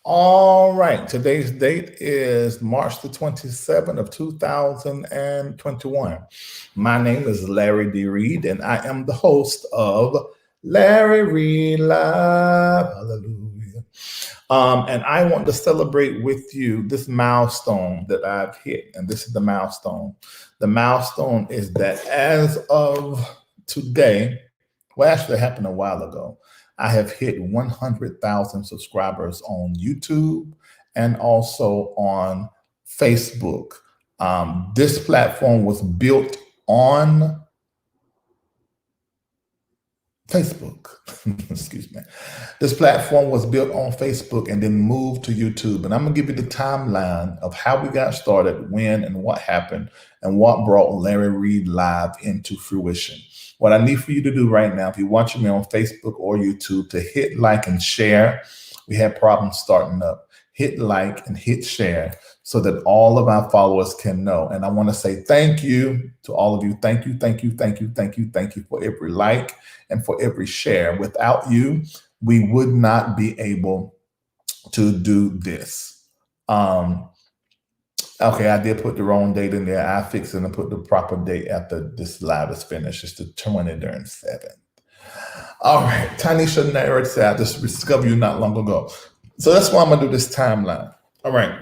All right, today's date is March the 27th of 2021. My name is Larry D. Reid, and I am the host of Larry Reid Live. Hallelujah. And I want to celebrate with you this milestone that I've hit, and this is the milestone. The milestone is that as of today, well, actually, it happened a while ago. I have hit 100,000 subscribers on YouTube and also on Facebook. This platform was built on Facebook. Excuse me. This platform was built on Facebook and then moved to YouTube. And I'm going to give you the timeline of how we got started, when and what happened, and what brought Larry Reid Live into fruition. What I need for you to do right now, if you're watching me on Facebook or YouTube, to hit like and share. We had problems starting up. Hit like and hit share so that all of our followers can know. And I want to say thank you to all of you. Thank you, thank you, thank you, thank you, thank you for every like and for every share. Without you, we would not be able to do this. Okay, I did put the wrong date in there. I fixed it and put the proper date after this live is finished. It's the 27th. All right, Tanisha Narrett said, I just discovered you not long ago. So that's why I'm gonna do this timeline. All right,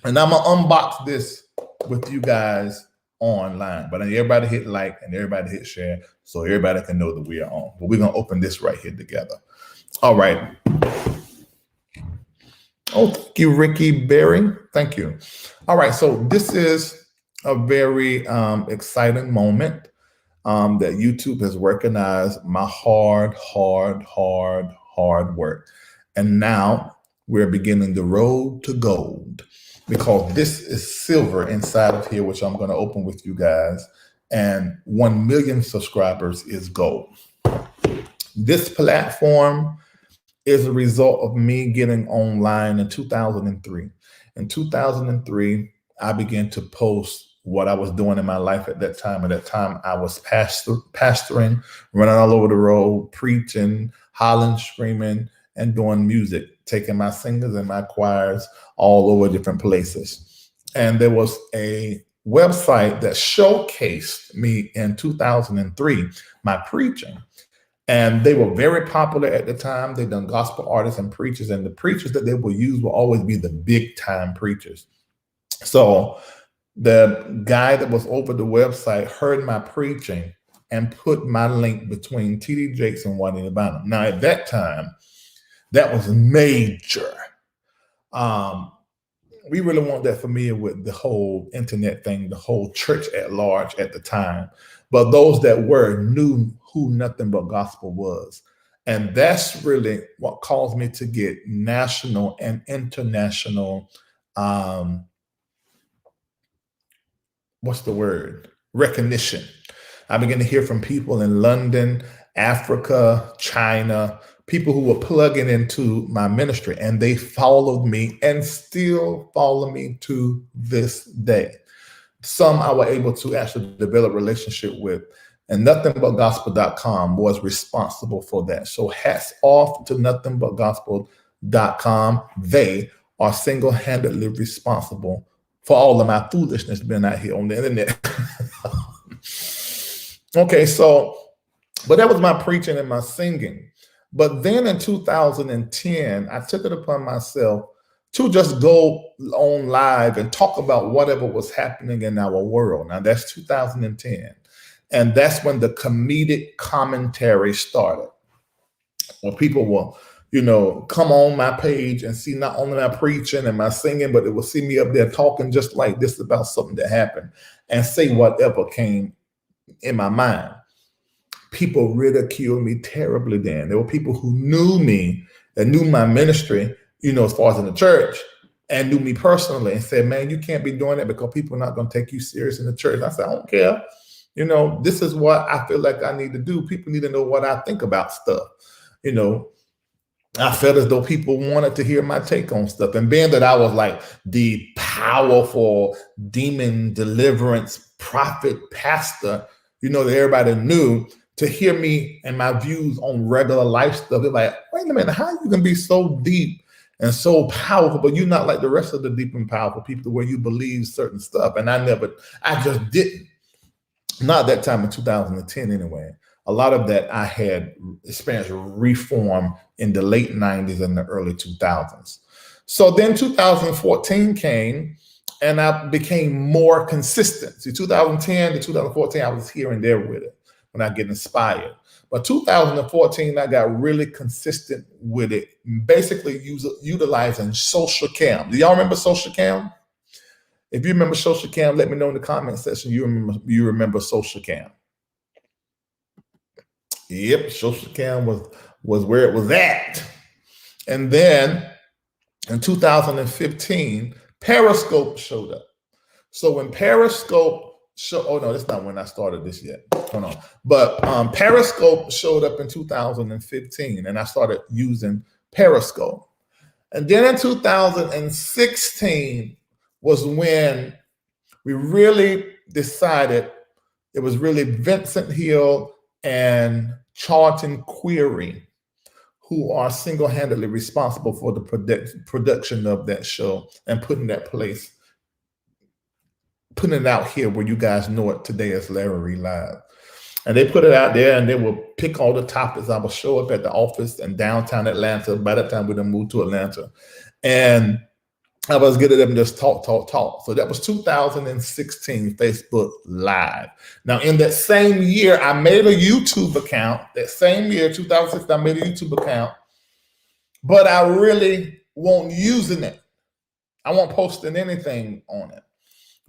and I'm gonna unbox this with you guys online. But everybody hit like and everybody hit share so everybody can know that we are on. But we're gonna open this right here together. All right. Oh, thank you, Ricky Berry. Thank you. All right, so this is a very exciting moment that YouTube has recognized my hard work. And now we're beginning the road to gold, because this is silver inside of here, which I'm going to open with you guys. And 1 million subscribers is gold. This platform is a result of me getting online in 2003. In 2003, I began to post what I was doing in my life at that time. At that time, I was pastoring, running all over the road, preaching, hollering, screaming, and doing music, taking my singers and my choirs all over different places. And there was a website that showcased me in 2003, my preaching. And they were very popular at the time. They done gospel artists and preachers, and the preachers that they will use will always be the big time preachers. So the guy that was over the website heard my preaching and put my link between TD Jakes and Juanita Bynum. Now at that time, that was major. We really weren't that familiar with the whole internet thing, the whole church at large at the time. But those that were knew who Nothing But Gospel was. And that's really what caused me to get national and international, recognition. I began to hear from people in London, Africa, China, people who were plugging into my ministry, and they followed me and still follow me to this day. Some I was able to actually develop a relationship with, and nothingbutgospel.com was responsible for that. So hats off to nothingbutgospel.com. They are single-handedly responsible for all of my foolishness being out here on the internet. Okay, so, but that was my preaching and my singing. But then in 2010, I took it upon myself to just go on live and talk about whatever was happening in our world. Now that's 2010. And that's when the comedic commentary started. When people will, come on my page and see not only my preaching and my singing, but they will see me up there talking just like this about something that happened and say whatever came in my mind. People ridiculed me terribly then. There were people who knew me, that knew my ministry, as far as in the church, and knew me personally and said, man, you can't be doing that because people are not going to take you serious in the church. I said, I don't care. This is what I feel like I need to do. People need to know what I think about stuff. I felt as though people wanted to hear my take on stuff. And being that I was like the powerful demon deliverance prophet pastor, that everybody knew, to hear me and my views on regular life stuff, they're like, wait a minute, how are you going to be so deep and so powerful, but you're not like the rest of the deep and powerful people where you believe certain stuff. And I just didn't. Not that time in 2010 anyway. A lot of that I had experienced reform in the late 90s and the early 2000s. So then 2014 came and I became more consistent. See, 2010 to 2014, I was here and there with it when I get inspired. But 2014, I got really consistent with it, basically utilizing social cam. Do y'all remember social cam? If you remember social cam, let me know in the comment section you remember social cam. Yep, social cam was where it was at. And then in 2015, Periscope showed up. So when Periscope oh no, that's not when I started this yet. Hold on. But Periscope showed up in 2015, and I started using Periscope. And then in 2016 was when we really decided it was really Vincent Hill and Charlton Query who are single-handedly responsible for the production of that show and putting it out here where you guys know it today as Larry Reid Live. And they put it out there and they will pick all the topics. I will show up at the office in downtown Atlanta. By that time, we done moved to Atlanta. And I was getting them just talk. So that was 2016 Facebook Live. Now, in that same year, I made a YouTube account. That same year, 2016, I made a YouTube account. But I really won't using it. I won't posting anything on it.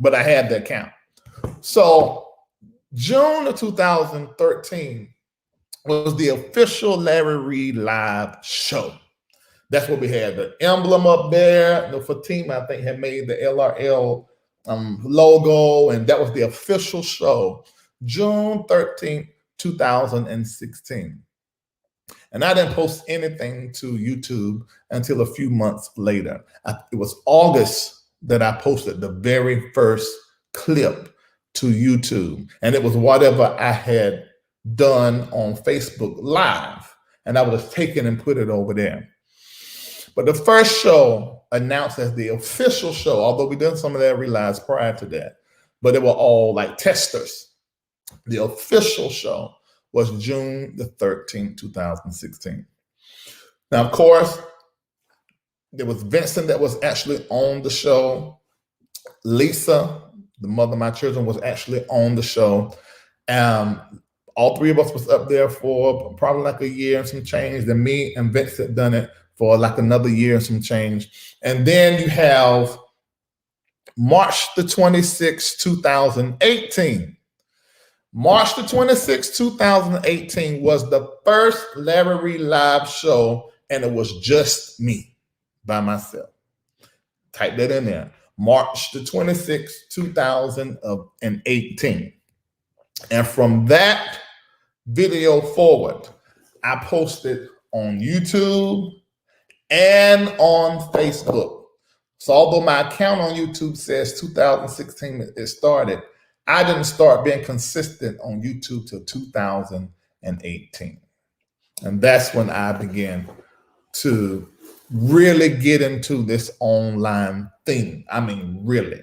But I had the account. So June of 2013 was the official Larry Reid Live show. That's what we had. The emblem up there. The Fatima, I think, had made the LRL logo, and that was the official show, June 13th, 2016. And I didn't post anything to YouTube until a few months later. It was August that I posted the very first clip to YouTube. And it was whatever I had done on Facebook Live. And I was taken and put it over there. But the first show announced as the official show, although we done some of that realize prior to that, but they were all like testers. The official show was June the 13th, 2016. Now, of course, there was Vincent that was actually on the show. Lisa, the mother of my children, was actually on the show. All three of us was up there for probably like a year and some change. Then me and Vincent done it for like another year and some change. And then you have March the 26th, 2018. March the 26th, 2018 was the first Larry Reid Live show, and it was just me by myself. Type that in there. March the 26th, 2018. And from that video forward, I posted on YouTube and on Facebook. So although my account on YouTube says 2016 it started, I didn't start being consistent on YouTube till 2018. And that's when I began to really get into this online thing. I mean, really.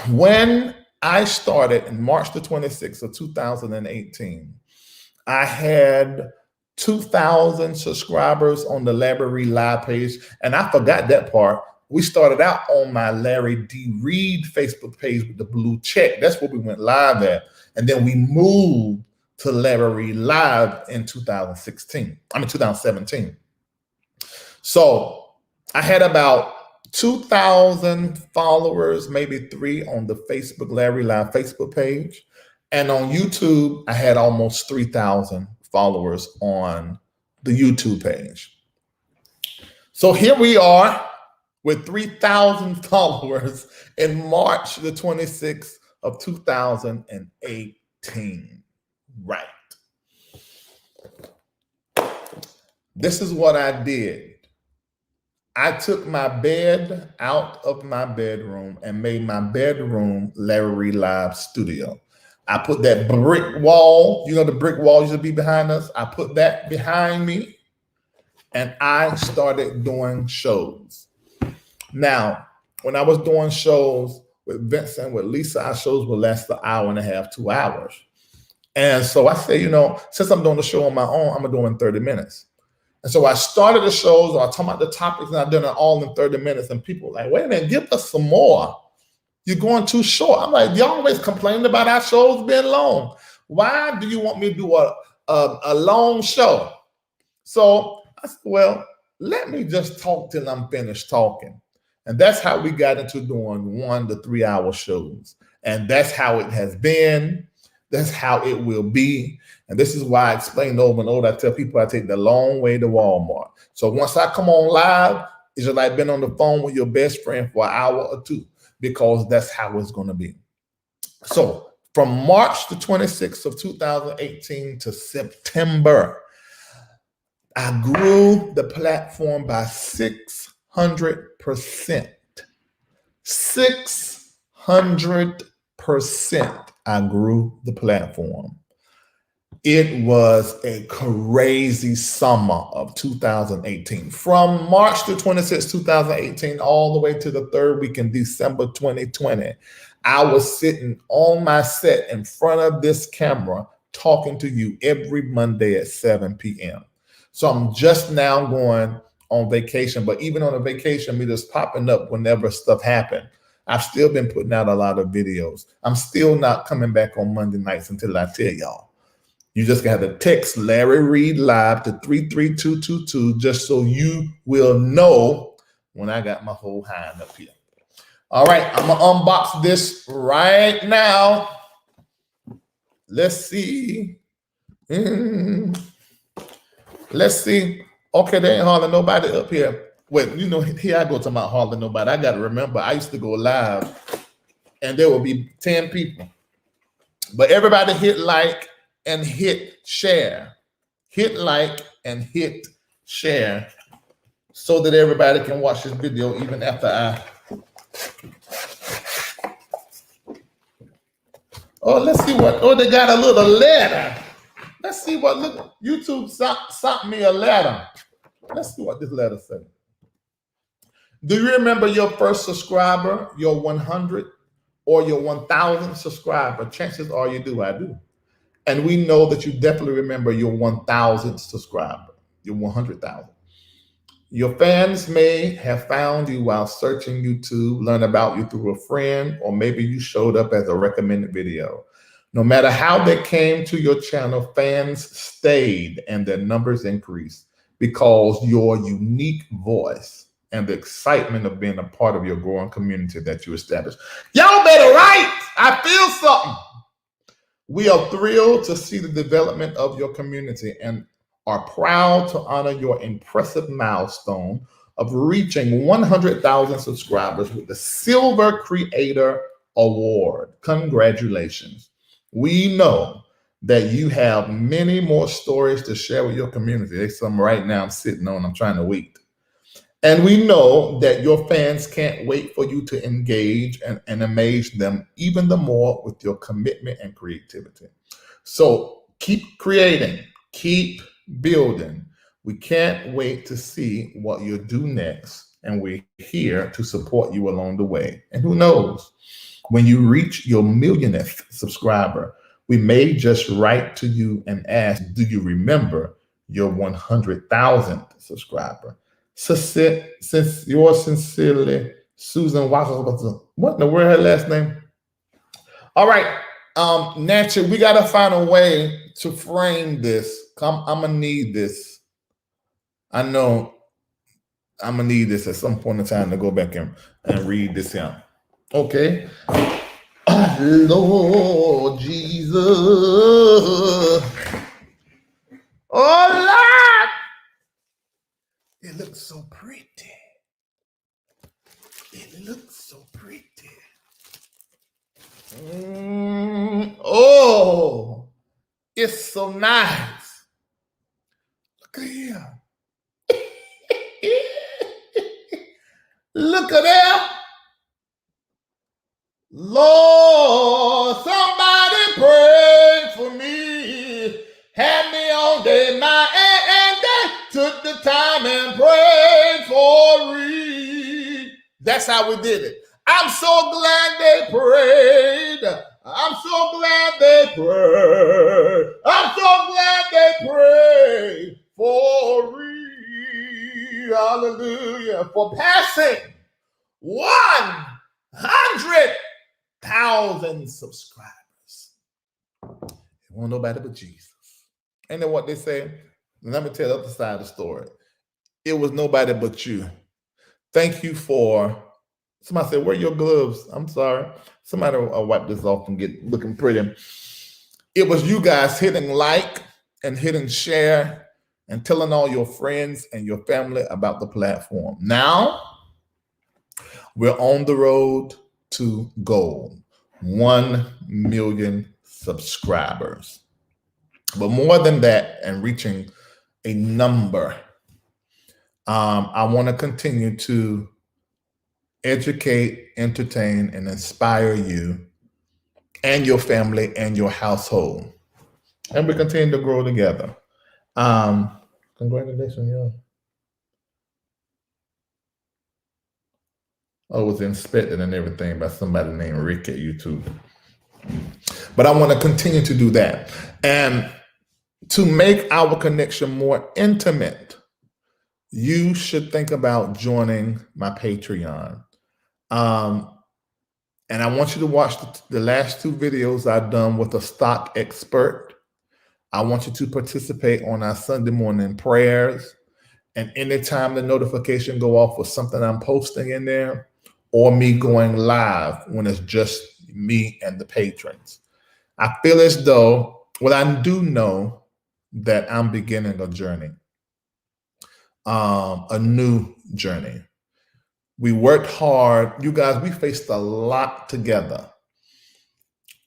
When I started in March the 26th of 2018, I had 2,000 subscribers on the Larry Reid Live page. And I forgot that part. We started out on my Larry D. Reid Facebook page with the blue check. That's where we went live at. And then we moved to Larry Reid Live in 2017. So I had about 2,000 followers, maybe 3 on the Facebook Larry Live Facebook page. And on YouTube, I had almost 3,000 followers on the YouTube page. So here we are with 3,000 followers in March the 26th of 2018. Right. This is what I did. I took my bed out of my bedroom and made my bedroom Larry Reid Live studio. I put that brick wall, you know, the brick wall used to be behind us. I put that behind me. and I started doing shows. Now, when I was doing shows with Vincent, with Lisa, our shows would last an hour and a half, 2 hours. And so I said, since I'm doing the show on my own, I'm going to do it in 30 minutes. And so I started the shows, or I talked about the topics, and I did it all in 30 minutes. And people were like, wait a minute, give us some more. You're going too short. I'm like, y'all always complain about our shows being long. Why do you want me to do a long show? So I said, well, let me just talk till I'm finished talking. And that's how we got into doing 1 to 3 hour shows. And that's how it has been. That's how it will be. And this is why I explain over and over. I tell people I take the long way to Walmart. So once I come on live, it's just like being on the phone with your best friend for an hour or two, because that's how it's going to be. So from March the 26th of 2018 to September, I grew the platform by 600%. 600%. I grew the platform. It was a crazy summer of 2018. From March the 26th, 2018, all the way to the third week in December 2020, I was sitting on my set in front of this camera talking to you every Monday at 7 p.m. So I'm just now going on vacation, but even on a vacation, me just popping up whenever stuff happened. I've still been putting out a lot of videos. I'm still not coming back on Monday nights until I tell y'all. You just got to text Larry Reid Live to 33222 just so you will know when I got my whole hand up here. All right, I'm going to unbox this right now. Let's see. Let's see. Okay, there ain't hardly nobody up here. Wait, here I go to my hardly nobody. I got to remember, I used to go live and there would be 10 people. But everybody hit like and hit share. Hit like and hit share so that everybody can watch this video even after I... Oh, let's see what... Oh, they got a little letter. Let's see what... Look, YouTube sent me a letter. Let's see what this letter says. Do you remember your first subscriber, your 100 or your 1,000 subscriber? Chances are you do. I do. And we know that you definitely remember your 1,000th subscriber, your 100,000. Your fans may have found you while searching YouTube, learn about you through a friend, or maybe you showed up as a recommended video. No matter how they came to your channel, fans stayed and their numbers increased because your unique voice and the excitement of being a part of your growing community that you established. Y'all better write. I feel something. We are thrilled to see the development of your community and are proud to honor your impressive milestone of reaching 100,000 subscribers with the Silver Creator Award. Congratulations. We know that you have many more stories to share with your community. There's some right now I'm sitting on, I'm trying to wait. And we know that your fans can't wait for you to engage and amaze them even the more with your commitment and creativity. So keep creating, keep building. We can't wait to see what you'll do next, and we're here to support you along the way. And who knows, when you reach your millionth subscriber, we may just write to you and ask, do you remember your 100,000th subscriber? Since yours sincerely, Susan Watson. What in the world her last name? All right, Nancy, we got to find a way to frame this. I'm gonna need this. I know I'm gonna need this at some point in time to go back and read this out. Okay. Oh, Lord Jesus. Oh, Lord. It looks so pretty. It looks so pretty. Oh, it's so nice. Look at here. Look at that. Lord, somebody pray for me. Had me on day, my and day took the time and prayed for Reid. That's how we did it. I'm so glad they prayed. I'm so glad they prayed. I'm so glad they prayed for Reid. Hallelujah. For passing 100,000 subscribers. It wasn't nobody but Jesus. Ain't that what they say? Let me tell the other side of the story. It was nobody but you. Thank you for, somebody said, where are your gloves? I'm sorry. Somebody will wipe this off and get looking pretty. It was you guys hitting like and hitting share and telling all your friends and your family about the platform. Now, we're on the road to gold, 1 million subscribers. But more than that, and reaching a number, I want to continue to educate, entertain, and inspire you and your family and your household. And we continue to grow together. Congratulations, y'all. I was inspected and everything by somebody named Rick at YouTube. But I want to continue to do that. And to make our connection more intimate, you should think about joining my Patreon. And I want you to watch the last 2 videos I've done with a stock expert. I want you to participate on our Sunday morning prayers. And anytime the notification go off with something I'm posting in there, or me going live when it's just me and the patrons. I feel as though, well, I do know that I'm beginning a journey, a new journey. We worked hard. You guys, we faced a lot together.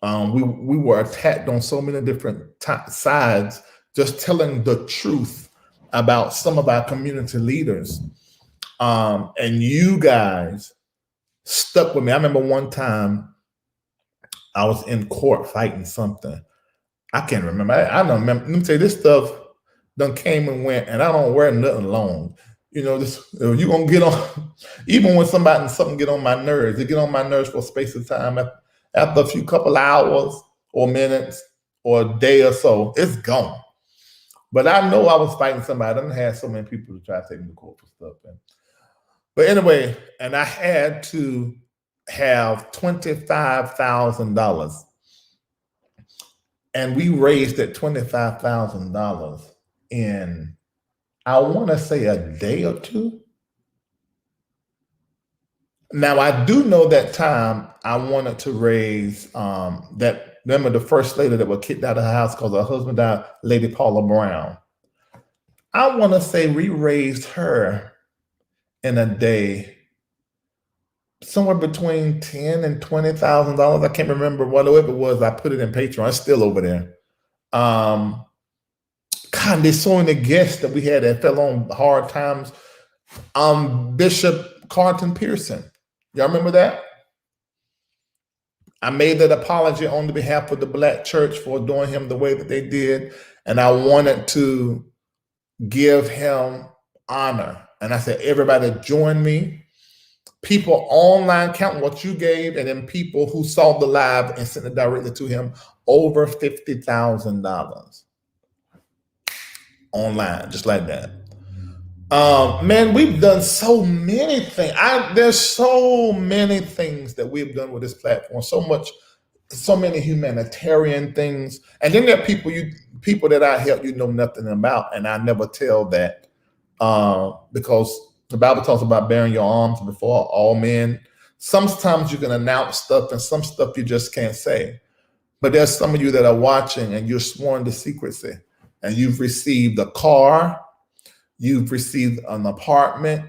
We were attacked on so many different sides, just telling the truth about some of our community leaders. And you guys stuck with me. I remember one time I was in court fighting something. I can't remember. I don't remember. Let me tell you, this stuff done came and went, and I don't wear nothing long. You know, this you're gonna get on, even when something get on my nerves, it get on my nerves for a space of time. After a few couple hours or minutes or a day or so, it's gone. But I know I was fighting somebody. I done had so many people to try to take me to court for stuff. But anyway, and I had to have $25,000. And we raised that $25,000 in, I want to say, a day or 2. Now, I do know that time I wanted to raise that, remember the first lady that was kicked out of the house because her husband died, Lady Paula Brown. I want to say we raised her in a day somewhere between $10,000 and $20,000. I can't remember whatever it was. I put it in Patreon. It's still over there. God, there's so many guests that we had that fell on hard times. Bishop Carlton Pearson. Y'all remember that? I made that apology on the behalf of the Black church for doing him the way that they did. And I wanted to give him honor. And I said, everybody join me. People online, count what you gave, and then people who saw the live and sent it directly to him, over $50,000 online, just like that. Man, we've done so many things. There's so many things that we've done with this platform. So many humanitarian things. And then there are people that I help you know nothing about, and I never tell that because the Bible talks about bearing your arms before all men. Sometimes you can announce stuff, and some stuff you just can't say. But there's some of you that are watching, and you're sworn to secrecy, and you've received a car, you've received an apartment,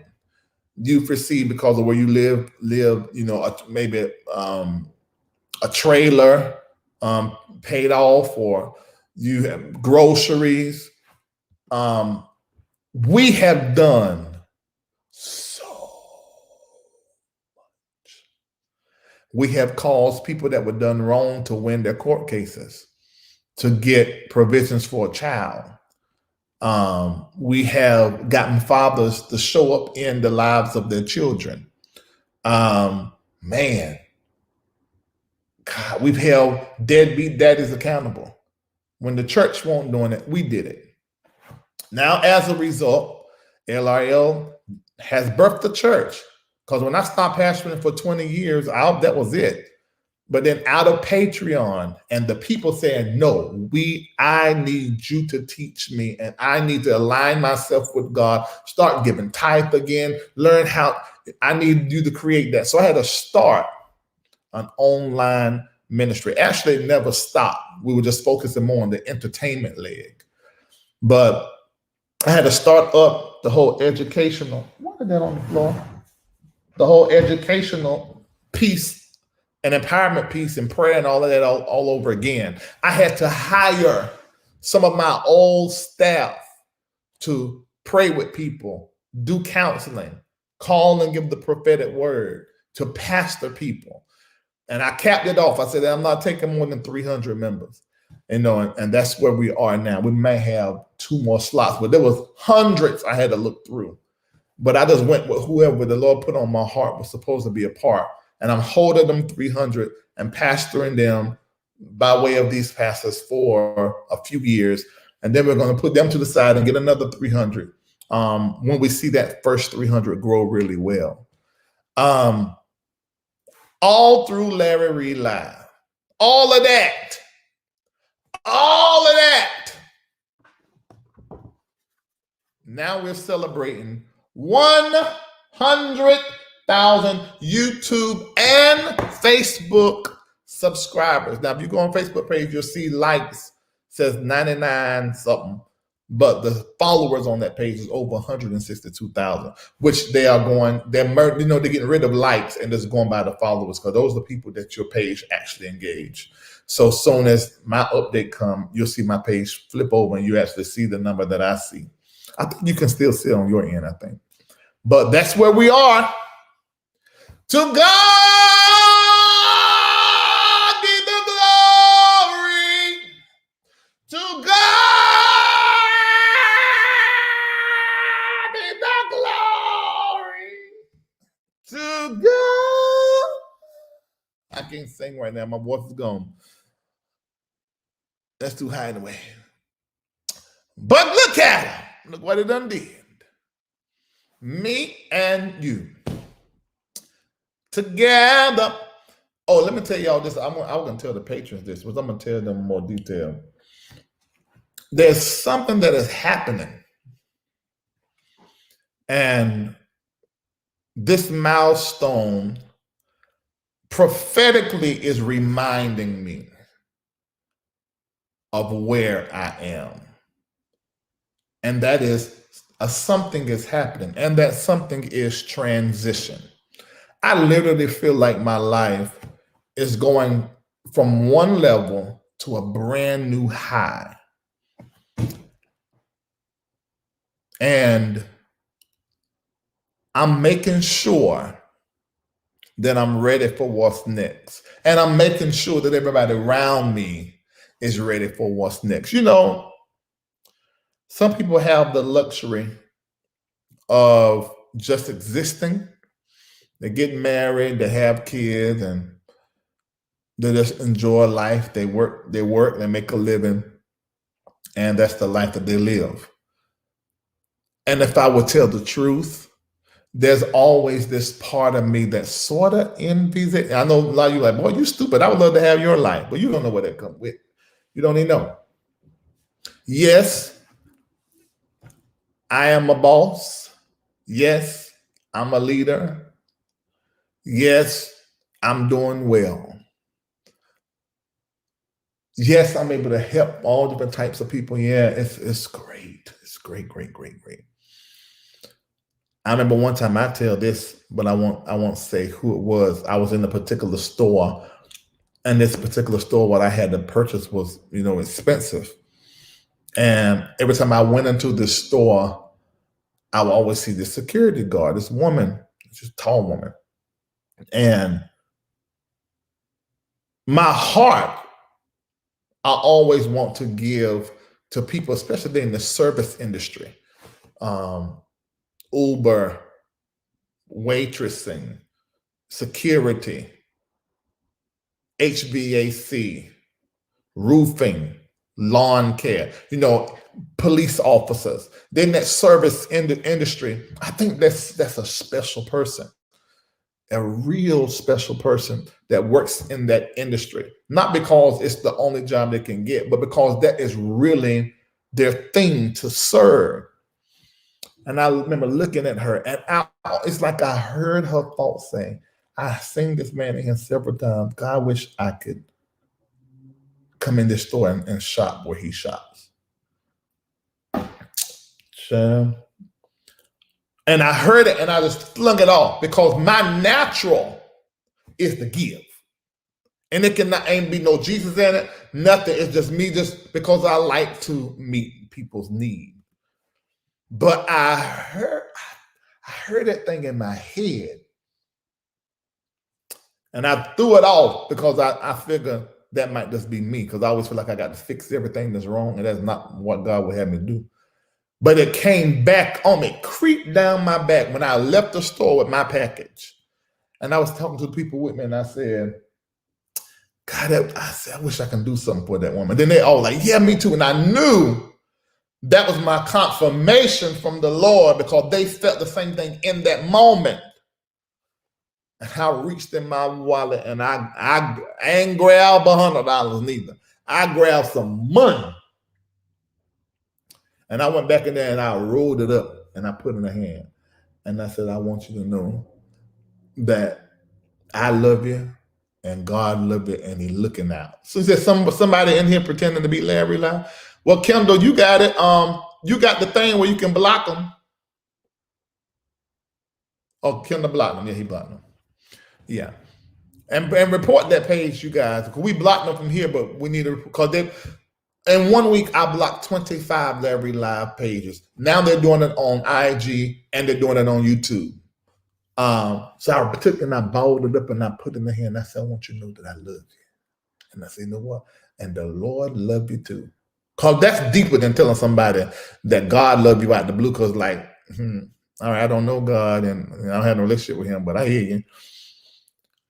you've received, because of where you live, you know, maybe a trailer paid off, or you have groceries. We have done so much. We have caused people that were done wrong to win their court cases, to get provisions for a child. We have gotten fathers to show up in the lives of their children. Man, God, we've held deadbeat daddies accountable. When the church won't doing it, we did it. Now, as a result, LRL has birthed the church. Because when I stopped pastoring for 20 years, that was it. But then out of Patreon and the people saying, no, I need you to teach me and I need to align myself with God, start giving tithe again, learn how, I need you to create that. So I had to start an online ministry. Actually, it never stopped. We were just focusing more on the entertainment leg. But I had to start up the whole educational, what is that on the floor? The whole educational piece and empowerment piece and prayer and all of that all over again. I had to hire some of my old staff to pray with people, do counseling, call and give the prophetic word, to pastor people. And I capped it off. I said, I'm not taking more than 300 members. And that's where we are now. We may have 2 more slots, but there was hundreds I had to look through. But I just went with whoever the Lord put on my heart was supposed to be a part. And I'm holding them 300 and pastoring them by way of these pastors for a few years. And then we're going to put them to the side and get another 300 when we see that first 300 grow really well. All through Larry Reid Live. All of that. Now we're celebrating 100,000 YouTube and Facebook subscribers. Now, if you go on Facebook page, you'll see likes, says 99 something, but the followers on that page is over 162,000, which they're getting rid of likes and just going by the followers, because those are the people that your page actually engage. So soon as my update come, you'll see my page flip over and you actually see the number that I see. I think you can still see it on your end, I think. But that's where we are. To God be the glory. To God be the glory. To God. I can't sing right now. My voice is gone. That's too high anyway. But look at him. Look what it done did. Me and you together. Oh, let me tell y'all this. I'm going to tell the patrons this, but I'm going to tell them in more detail. There's something that is happening. And this milestone prophetically is reminding me of where I am. And that is something is happening, and that something is transition. I literally feel like my life is going from one level to a brand new high. And I'm making sure that I'm ready for what's next. And I'm making sure that everybody around me is ready for what's next. You know, some people have the luxury of just existing. They get married, they have kids, and they just enjoy life. They work, they make a living, and that's the life that they live. And if I would tell the truth, there's always this part of me that sort of envies it. I know a lot of you are like, boy, you stupid. I would love to have your life, but you don't know what that comes with. You don't even know. Yes, I am a boss. Yes, I'm a leader. Yes, I'm doing well. Yes, I'm able to help all different types of people. Yeah, it's great. It's great. I remember one time, I tell this, but I won't say who it was. I was in a particular store, and this particular store, what I had to purchase was, expensive. And every time I went into this store, I would always see this security guard, this woman, just a tall woman. And my heart, I always want to give to people, especially in the service industry, Uber, waitressing, security, HVAC, roofing, lawn care, police officers. Then that service in the industry, I think that's a special person, a real special person that works in that industry. Not because it's the only job they can get, but because that is really their thing, to serve. And I remember looking at her, and it's like I heard her thoughts saying, I've seen this man in here several times. God, I wish I could come in this store and shop where he shops. And I heard it and I just flung it off, because my natural is to give. And it cannot ain't be no Jesus in it, nothing. It's just me, just because I like to meet people's needs. But I heard that thing in my head, and I threw it off, because I figure that might just be me, because I always feel like I got to fix everything that's wrong, and that's not what God would have me do. But it came back on me, creeped down my back when I left the store with my package. And I was talking to the people with me, and I said, God, I wish I can do something for that woman. Then they all like, yeah, me too. And I knew that was my confirmation from the Lord, because they felt the same thing in that moment. And I reached in my wallet, and I ain't grabbed $100 neither. I grabbed some money. And I went back in there and I rolled it up and I put it in her hand. And I said, I want you to know that I love you and God loves you, and he's looking out. So he said, somebody in here pretending to be Larry Lie. Well, Kendall, you got it. You got the thing where you can block them. Oh, Kendall blocked them. Yeah, he blocked them. Yeah. And report that page, you guys. Because we blocked them from here, but we need to, because in 1 week, I blocked 25 Larry Live pages. Now they're doing it on IG and they're doing it on YouTube. So I took and I balled it up and I put it in the hand. I said, I want you to know that I love you. And I said, you know what? And the Lord love you too. Because that's deeper than telling somebody that God love you out the blue. Because all right, I don't know God and I don't have no relationship with him, but I hear you.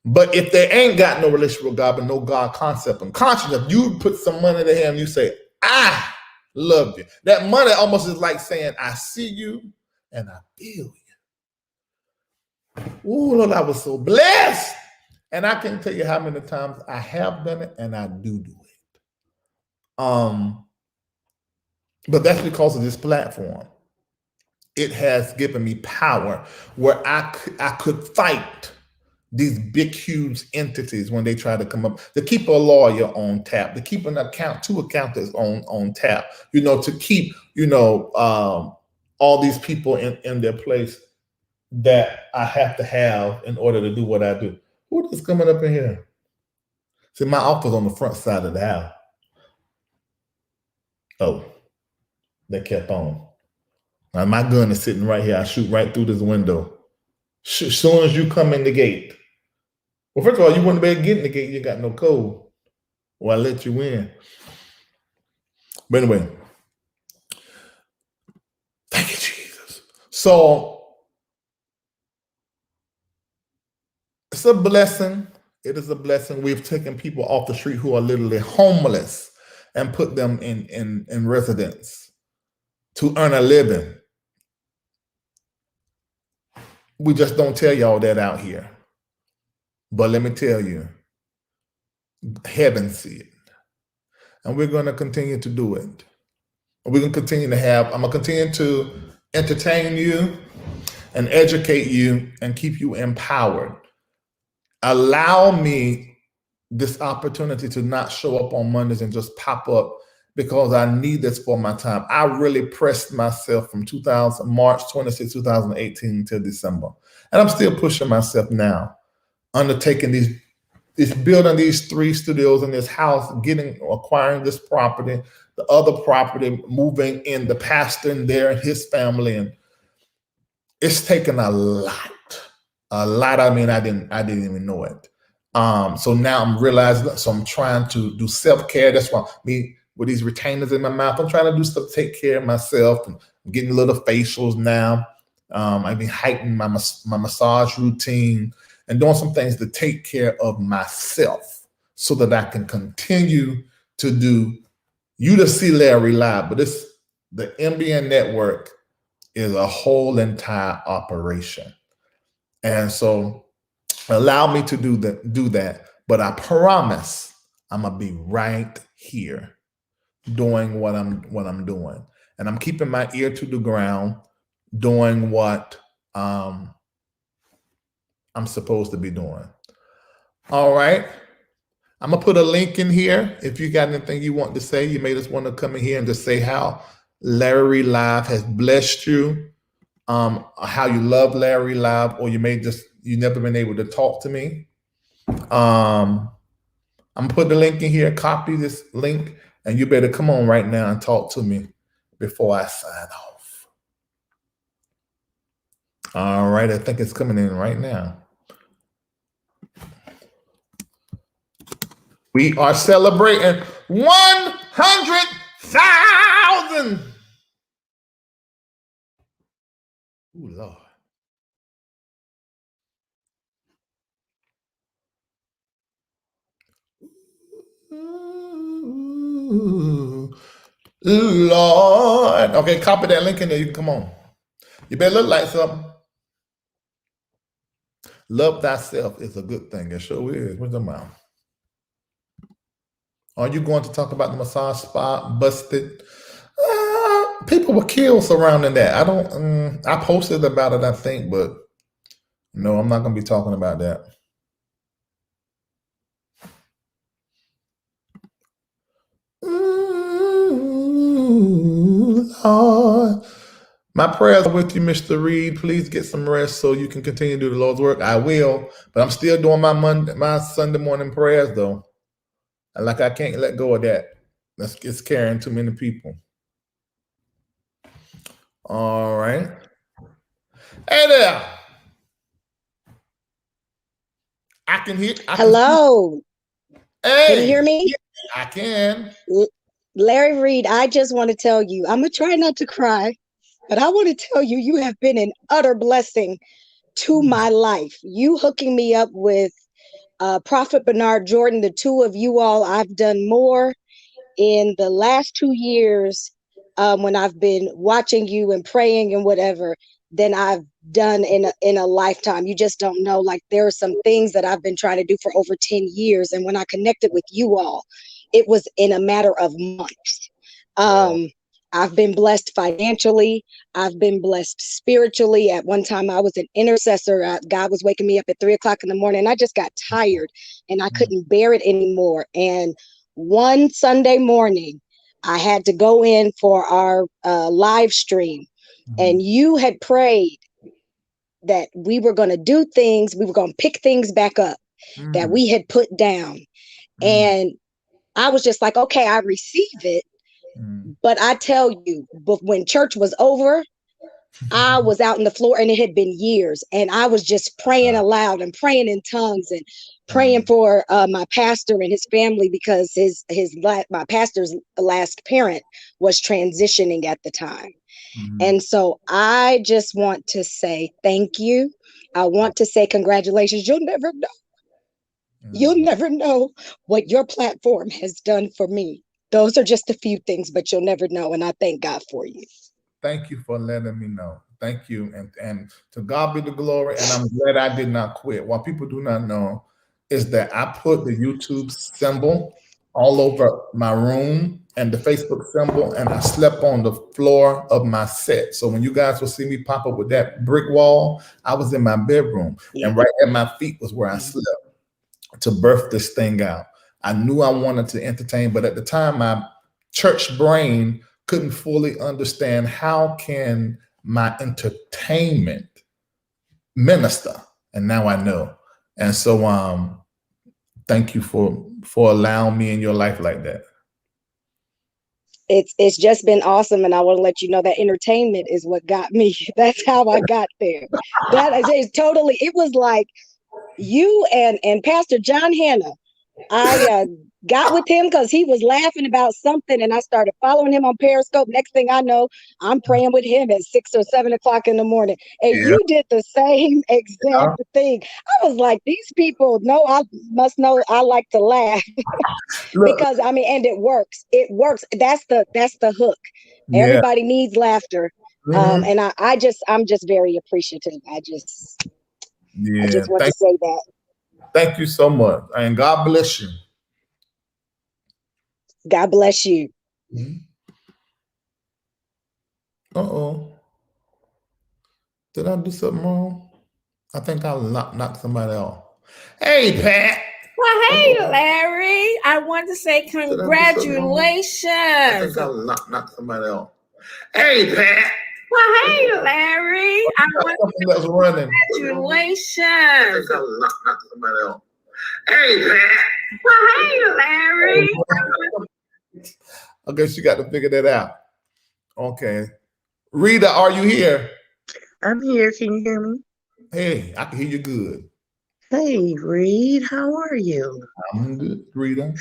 But if they ain't got no relationship with God, but no God concept and consciousness, you put some money to him, you say, I love you. That money almost is like saying, I see you and I feel you. Oh, Lord, I was so blessed. And I can't tell you how many times I have done it and I do it. But that's because of this platform. It has given me power where I could fight these big, huge entities when they try to come up, to keep a lawyer on tap, to keep two accountants on tap, to keep, all these people in their place that I have to have in order to do what I do. Who is coming up in here? See, my office on the front side of the house. Oh, they kept on. Now my gun is sitting right here. I shoot right through this window. As soon as you come in the gate. Well, first of all, you wouldn't be able to get in the gate. You got no code. Well, I let you in. But anyway, thank you, Jesus. So it's a blessing. It is a blessing. We've taken people off the street who are literally homeless and put them in residence to earn a living. We just don't tell y'all that out here. But let me tell you, heaven see it. And we're going to continue to do it. We're going to continue to I'm going to continue to entertain you and educate you and keep you empowered. Allow me this opportunity to not show up on Mondays and just pop up, because I need this for my time. I really pressed myself from March 26, 2018 till December. And I'm still pushing myself now, undertaking building these 3 studios in this house, acquiring this property, the other property, moving in, the pastor in there and his family. And it's taken a lot. I mean, I didn't even know it. So now I'm realizing, so I'm trying to do self-care. That's why with these retainers in my mouth. I'm trying to do stuff to take care of myself. And I'm getting little facials now. I've been heightening my massage routine and doing some things to take care of myself so that I can continue to do. You to see Larry live, but the MBN network is a whole entire operation. And so allow me to do that. But I promise I'm gonna be right here doing what I'm doing. And I'm keeping my ear to the ground, doing what I'm supposed to be doing. All right. I'm gonna put a link in here. If you got anything you want to say, you may just want to come in here and just say how Larry Live has blessed you, how you love Larry Live, or you never been able to talk to me. I'm gonna put the link in here, copy this link, and you better come on right now and talk to me before I sign off. All right, I think it's coming in right now. We are celebrating 100,000. Ooh, Lord. Ooh, Lord. Okay, copy that link in there. You can come on. You better look like something. Love thyself is a good thing. It sure is. What's the mouth? Are you going to talk about the massage spot busted? People were killed surrounding that. I posted about it, I think, but no, I'm not going to be talking about that. Ooh, Lord. My prayers are with you, Mr. Reid. Please get some rest so you can continue to do the Lord's work. I will, but I'm still doing my Sunday morning prayers, though. And I can't let go of that. It's carrying too many people. All right. Hey there. I can hear. Hello. Hey. Can you hear me? I can. Larry Reid, I just want to tell you, I'm going to try not to cry, but I want to tell you, you have been an utter blessing to my life. You hooking me up with Prophet Bernard Jordan, the two of you all, I've done more in the last 2 years when I've been watching you and praying and whatever than I've done in a lifetime. You just don't know. Like, there are some things that I've been trying to do for over 10 years. And when I connected with you all, it was in a matter of months. I've been blessed financially. I've been blessed spiritually. At one time, I was an intercessor. God was waking me up at 3 o'clock in the morning. And I just got tired and I couldn't bear it anymore. And one Sunday morning, I had to go in for our live stream. And you had prayed that we were going to do things. We were going to pick things back up that we had put down. And I was just like, okay, I receive it. But I tell you, when church was over, I was out on the floor and it had been years. And I was just praying aloud and praying in tongues and praying for my pastor and his family, because my pastor's last parent was transitioning at the time. And so I just want to say thank you. I want to say congratulations. You'll never know. You'll never know what your platform has done for me. Those are just a few things, but you'll never know. And I thank God for you. Thank you for letting me know. Thank you. And to God be the glory. And I'm glad I did not quit. What people do not know is that I put the YouTube symbol all over my room and the Facebook symbol, and I slept on the floor of my set. So when you guys will see me pop up with that brick wall, I was in my bedroom, and right at my feet was where I slept to birth this thing out. I knew I wanted to entertain, but at the time, my church brain couldn't fully understand how can my entertainment minister, and now I know. And so thank you for allowing me in your life like that. It's just been awesome, and I want to let you know that entertainment is what got me. That's how I got there. That is totally. It was like you and Pastor John Hannah I got with him because he was laughing about something, and I started following him on Periscope. Next thing I know, I'm praying with him at 6 or 7 o'clock in the morning, and Yeah. you did the same exact thing. I was like, these people know I must know I like to laugh Look, because I mean, and it works. It works. That's the hook. yeah. Everybody needs laughter, Mhm. and I'm just very appreciative. I Yeah. just want to say that. Thank you so much. And God bless you. God bless you. Mhm. Uh-oh. Did I do something wrong? I think I knocked somebody off. Hey, Pat. Well, hey, Uh-oh. Larry. I want to say Did I do something wrong? I congratulations. think I knocked somebody off. Hey, Pat. Well, hey, Larry. I Got want something that's running. I congratulations. think I knocked somebody off. Hey, Pat. Well, hey, Larry. I guess you got to figure that out. Okay. Rita, are you here? I'm here. Can you hear me? Hey, I can hear you good. Hey, Reid, how are you? I'm good, Rita.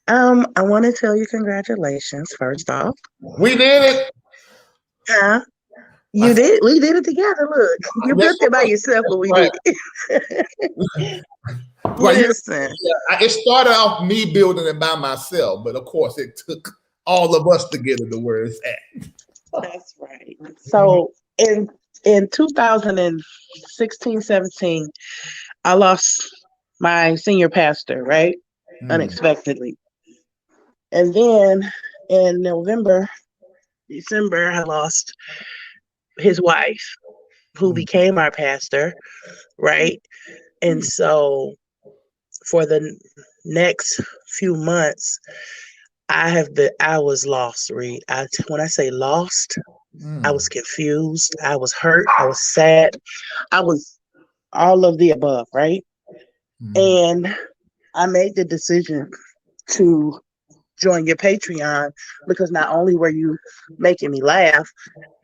I want to tell you congratulations, first off. We did it. Huh? I You said, did? We did it together. Look, you that's built it by right. yourself, but we Right. did it. Well, Listen, it started off me building it by myself, but of course it took all of us to get it to where it's at. that's right. So in 2016, 17, I lost my senior pastor, right? Unexpectedly. And then in November, December, I lost his wife, who became our pastor, right? And so for the next few months, I was lost, Reid. When I say lost, I was confused, I was hurt, I was sad, I was all of the above, right? And I made the decision to join your Patreon because not only were you making me laugh,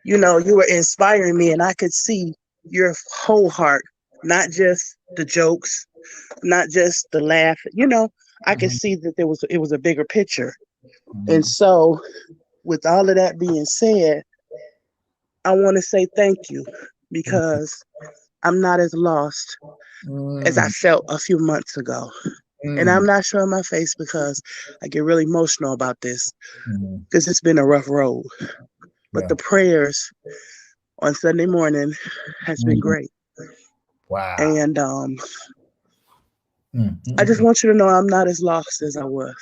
you know, you were inspiring me, and I could see your whole heart, not just the jokes, not just the laugh. You know, I could see that it was a bigger picture. And so, with all of that being said, I want to say thank you because I'm not as lost as I felt a few months ago. And I'm not showing my face because I get really emotional about this because it's been a rough road. But the prayers on Sunday morning has been great. Wow. And I just want you to know I'm not as lost as I was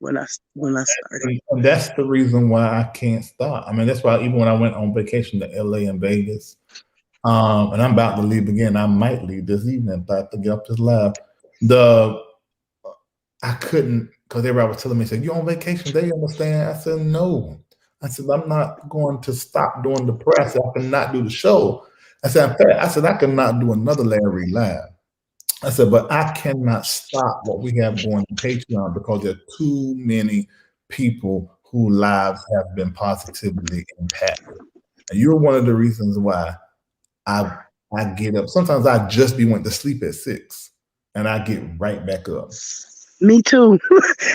when I started. And that's the reason why I can't stop. I mean, that's why even when I went on vacation to LA and Vegas, and I'm about to leave again. I might leave this evening, about to get up this live. I couldn't, because everybody was telling me, said, "You on vacation? They understand." I said, "No." I said, "I'm not going to stop doing the press. I cannot do the show." I said, "In fact, I said I cannot do another Larry live." I said, "But I cannot stop what we have going on Patreon because there are too many people whose lives have been positively impacted. And you're one of the reasons why I get up. Sometimes I just be went to sleep at 6 and I get right back up." Me too.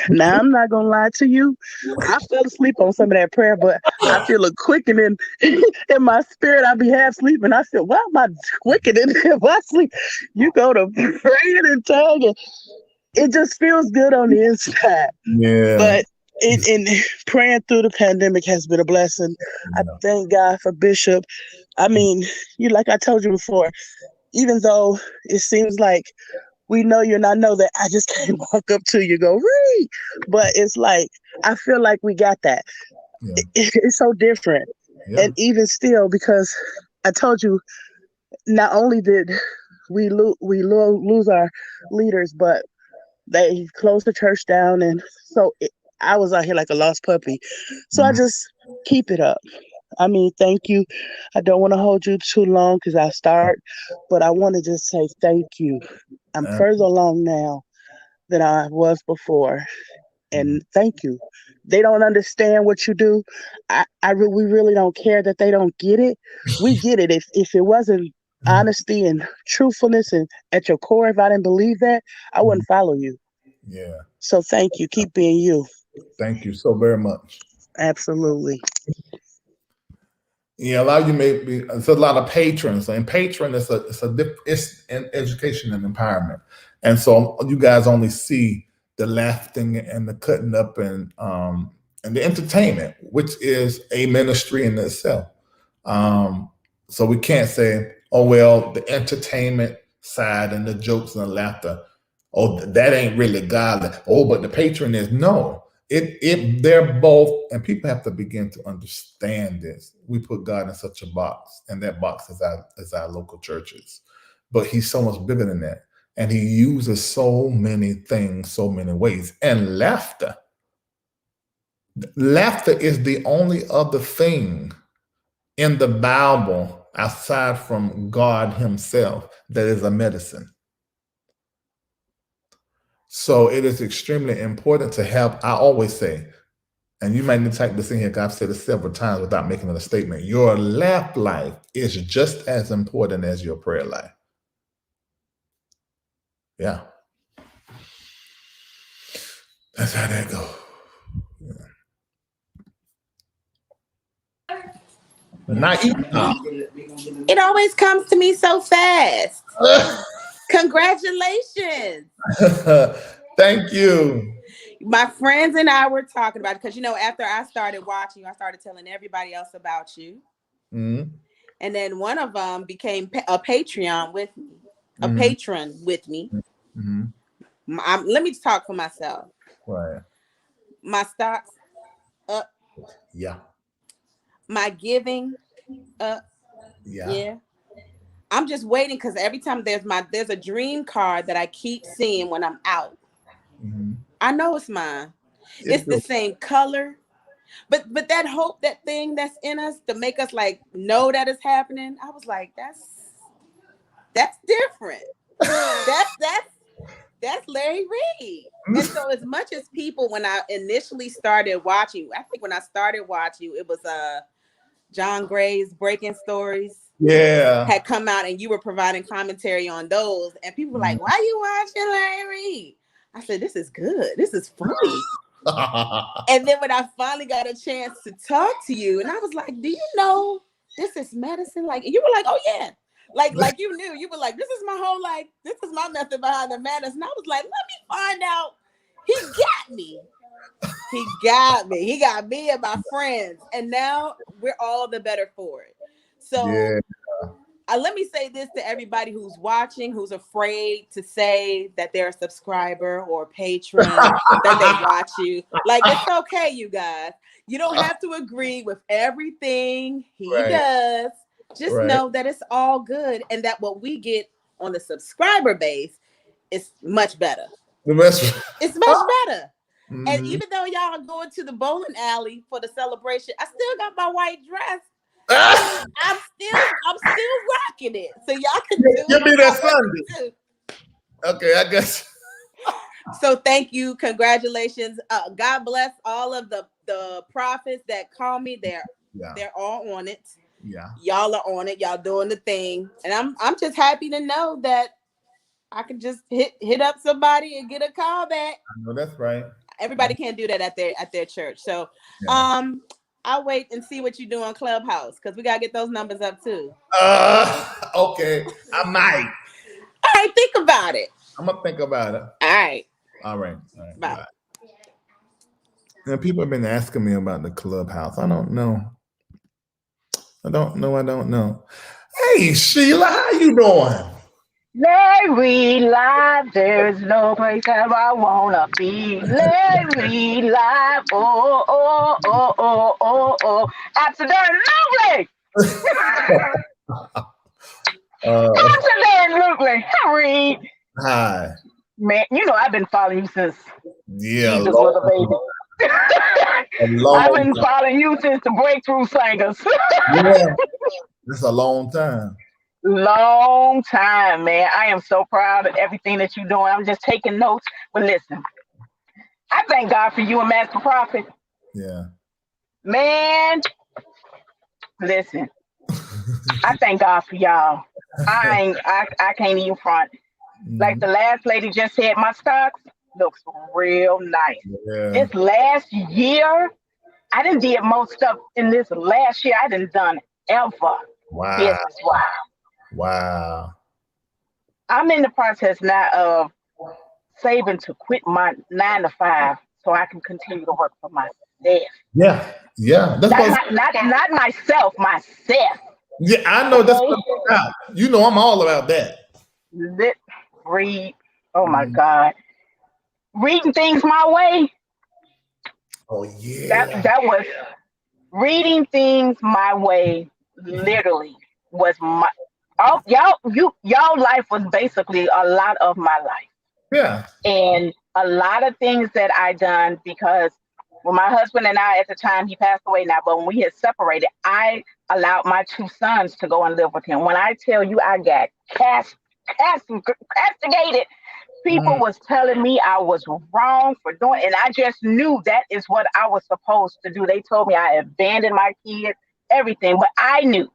Now I'm not gonna lie to you. I fell asleep on some of that prayer, but I feel a quickening in my spirit. I be half sleeping. I said, "Why am I quickening in my sleep?" You go to praying and tongue, and it just feels good on the inside. Yeah. But in praying through the pandemic has been a blessing. I thank God for Bishop. I mean, like I told you before, even though it seems like we know you, and I know that I just can't walk up to you, go, Reid. But it's like, I feel like we got that. Yeah. It's so different. Yeah. And even still, because I told you, not only did we lose our leaders, but they closed the church down. And so I was out here like a lost puppy. So I just keep it up. I mean, thank you. I don't want to hold you too long because I start, but I want to just say thank you. I'm further along now than I was before, and thank you. They don't understand what you do. We really don't care that they don't get it. We get it. If it wasn't honesty and truthfulness and at your core, if I didn't believe that, I wouldn't follow you. Yeah. So thank you. Keep being you. Thank you so very much. Absolutely. Yeah, a lot of you may be. It's a lot of patrons, and patron is it's an education and empowerment, and so you guys only see the laughing and the cutting up and the entertainment, which is a ministry in itself. So we can't say, oh well, the entertainment side and the jokes and the laughter, oh that ain't really godly. Oh, but the patron is no. They're both, and people have to begin to understand this. We put God in such a box, and that box is our local churches. But he's so much bigger than that. And he uses so many things, so many ways. And laughter is the only other thing in the Bible aside from God himself that is a medicine. So it is extremely important to have, I always say, and you might need to type this in here because I've said it several times without making it a statement. Your laugh life is just as important as your prayer life. Yeah. That's how that goes. Yeah. Not It always comes to me so fast. Congratulations. Thank you. My friends and I were talking about it because, after I started watching, I started telling everybody else about you. Mm-hmm. And then one of them became a Patreon with me, a patron with me. Mm-hmm. Let me talk for myself. Right. My stocks up. Yeah. My giving up. Yeah. I'm just waiting because every time there's a dream card that I keep seeing when I'm out. Mm-hmm. I know it's mine. It's the same color. But that hope, that thing that's in us to make us like know that it's happening, I was like, that's different. That's Larry Reid. And so as much as people, when I initially started watching, I think when I started watching, it was John Gray's Breaking Stories. Yeah. Had come out and you were providing commentary on those. And people were like, why are you watching Larry Reid? I said, this is good. This is funny. And then when I finally got a chance to talk to you, and I was like, do you know this is medicine? Like, and you were like, oh yeah. Like you knew. You were like, this is my whole life. This is my method behind the madness. And I was like, let me find out. He got me. He got me. He got me and my friends. And now we're all the better for it. So yeah. Let me say this to everybody who's watching, who's afraid to say that they're a subscriber or patron, that they watch you. Like, it's okay, you guys. You don't have to agree with everything he does. Just know that it's all good and that what we get on the subscriber base is much better. It's much better. Mm-hmm. And even though y'all are going to the bowling alley for the celebration, I still got my white dress. I'm still rocking it. So y'all can give me that Sunday. Okay, I guess. So thank you. Congratulations. God bless all of the prophets that call me. They're all on it. Yeah. Y'all are on it. Y'all doing the thing. And I'm just happy to know that I can just hit up somebody and get a call back. I know that's right. Everybody can't do that at their church. So I'll wait and see what you do on Clubhouse because we gotta get those numbers up too. Okay. I might. All right, think about it. I'm gonna think about it. All right. Bye. Now, people have been asking me about the Clubhouse. I don't know. Hey, Sheila, how you doing? Larry live, there's no place that I wanna be. Larry live, oh. Absolutely. Absolutely. Reid. Hi. Man, I've been following you since Jesus was a baby. I've been following you since the Breakthrough Singers. Yeah, it's a long time. Long time, man. I am so proud of everything that you're doing. I'm just taking notes. But listen, I thank God for you and Master Prophet. Yeah. Man, listen. I thank God for y'all. I can't even front. Like the last lady just said, my stocks, looks real nice. Yeah. This last year, I done did most stuff in this last year I done ever Wow. business wise. Wow. I'm in the process now of saving to quit my 9 to 5 so I can continue to work for myself. Yeah. Yeah. That's Not what. not myself, myself. Yeah, I know that's Okay. what it's about. You know, I'm all about that. Lit read. Oh my Mhm. God. Reading things my way. Oh That yeah. that was reading things my way literally was my y'all life was basically a lot of my life. Yeah. And a lot of things that I done because when my husband and I at the time he passed away now, but when we had separated, I allowed my 2 sons to go and live with him. When I tell you I got castigated, people Mm, was telling me I was wrong for doing, and I just knew that is what I was supposed to do. They told me I abandoned my kids, everything, but I knew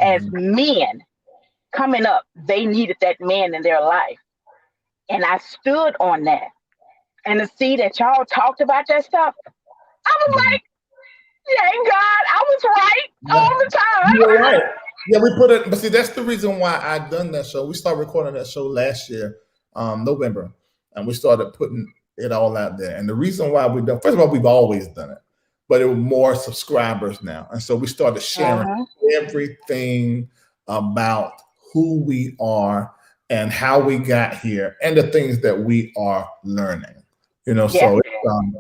as mhm. men coming up, they needed that man in their life, and I stood on that. And to see that y'all talked about that stuff, I was Mhm. like, yeah, God, I was right Yeah. all the You were time. right. Yeah, we put it, but see, that's the reason why I done that show. We started recording that show last year, November, and we started putting it all out there. And the reason why we done, first of all, we've always done it, but it was more subscribers now, and so we started sharing Uh-huh. everything about who we are and how we got here, and the things that we are learning. You know, Yeah. so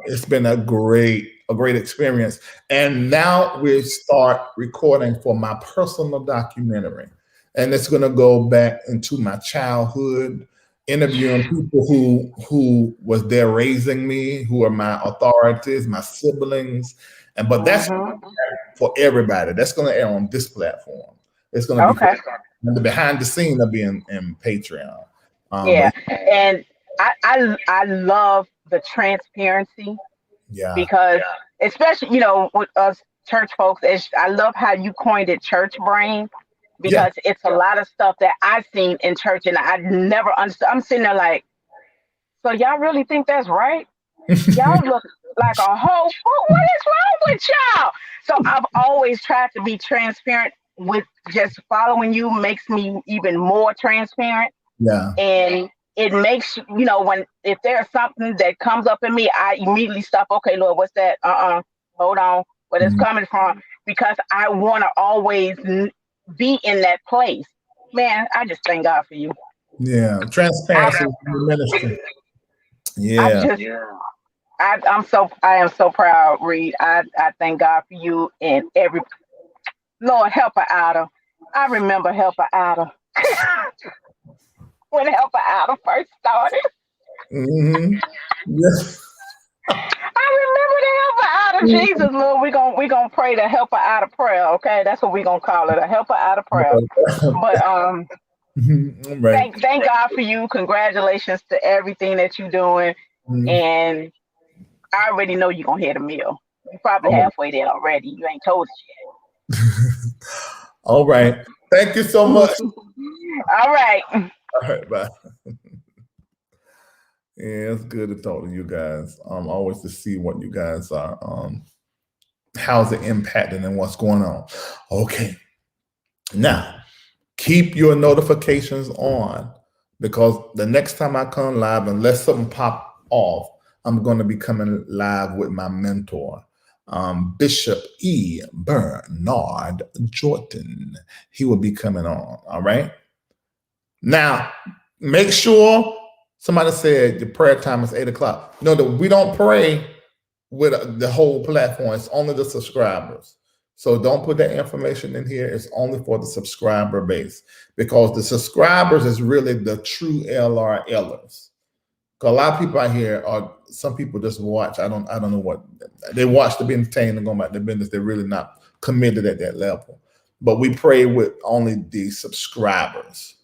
it's been a great experience. And now we start recording for my personal documentary. And it's going to go back into my childhood, interviewing people who was there raising me, who are my authorities, my siblings. And but that's Uh-huh. for everybody. That's going to air on this platform. It's going to be for Okay. and the behind the scene will be in Patreon. Yeah. But And I love the transparency yeah, because especially with us church folks, I love how you coined it church brain yeah. because it's a lot of stuff that I've seen in church and I never understood. I'm sitting there like, so y'all really think that's right? Y'all look like a whole fool. What is wrong with y'all? So I've always tried to be transparent with just following you makes me even more transparent. Yeah. And it makes when if there's something that comes up in me, I immediately stop. Okay, Lord, what's that? Hold on, where it's Mhm. coming from? Because I want to always be in that place. Man, I just thank God for you. Yeah. I, Transparency in the ministry. I Yeah. just, I am so proud, Reed. I thank God for you and every Lord help her out of. I remember help her out of when help her out of first started. Hmm. Yes. I remember the helper out of Jesus, Lord. We gonna pray the helper out of prayer. Okay, that's what we gonna call it, a helper out of prayer. But Right. thank God for you. Congratulations to everything that you're doing, Mhm. and I already know you're gonna hit a meal. You're probably Oh. halfway there already. You ain't told us All right. Thank you so much. yet. All right. All right. Bye. Yeah, it's good to talk to you guys. Always to see what you guys are, how's it impacting and what's going on. Okay. Now, keep your notifications on because the next time I come live, unless something pop off, I'm going to be coming live with my mentor, Bishop E. Bernard Jordan. He will be coming on. All right. Now, make sure somebody said the prayer time is 8 o'clock. No, that we don't pray with the whole platform. It's only the subscribers. So don't put that information in here. It's only for the subscriber base because the subscribers is really the true LRLers. Because a lot of people out here are some people just watch. I don't know what they watch to be entertained and go about their business. They're really not committed at that level. But we pray with only the subscribers.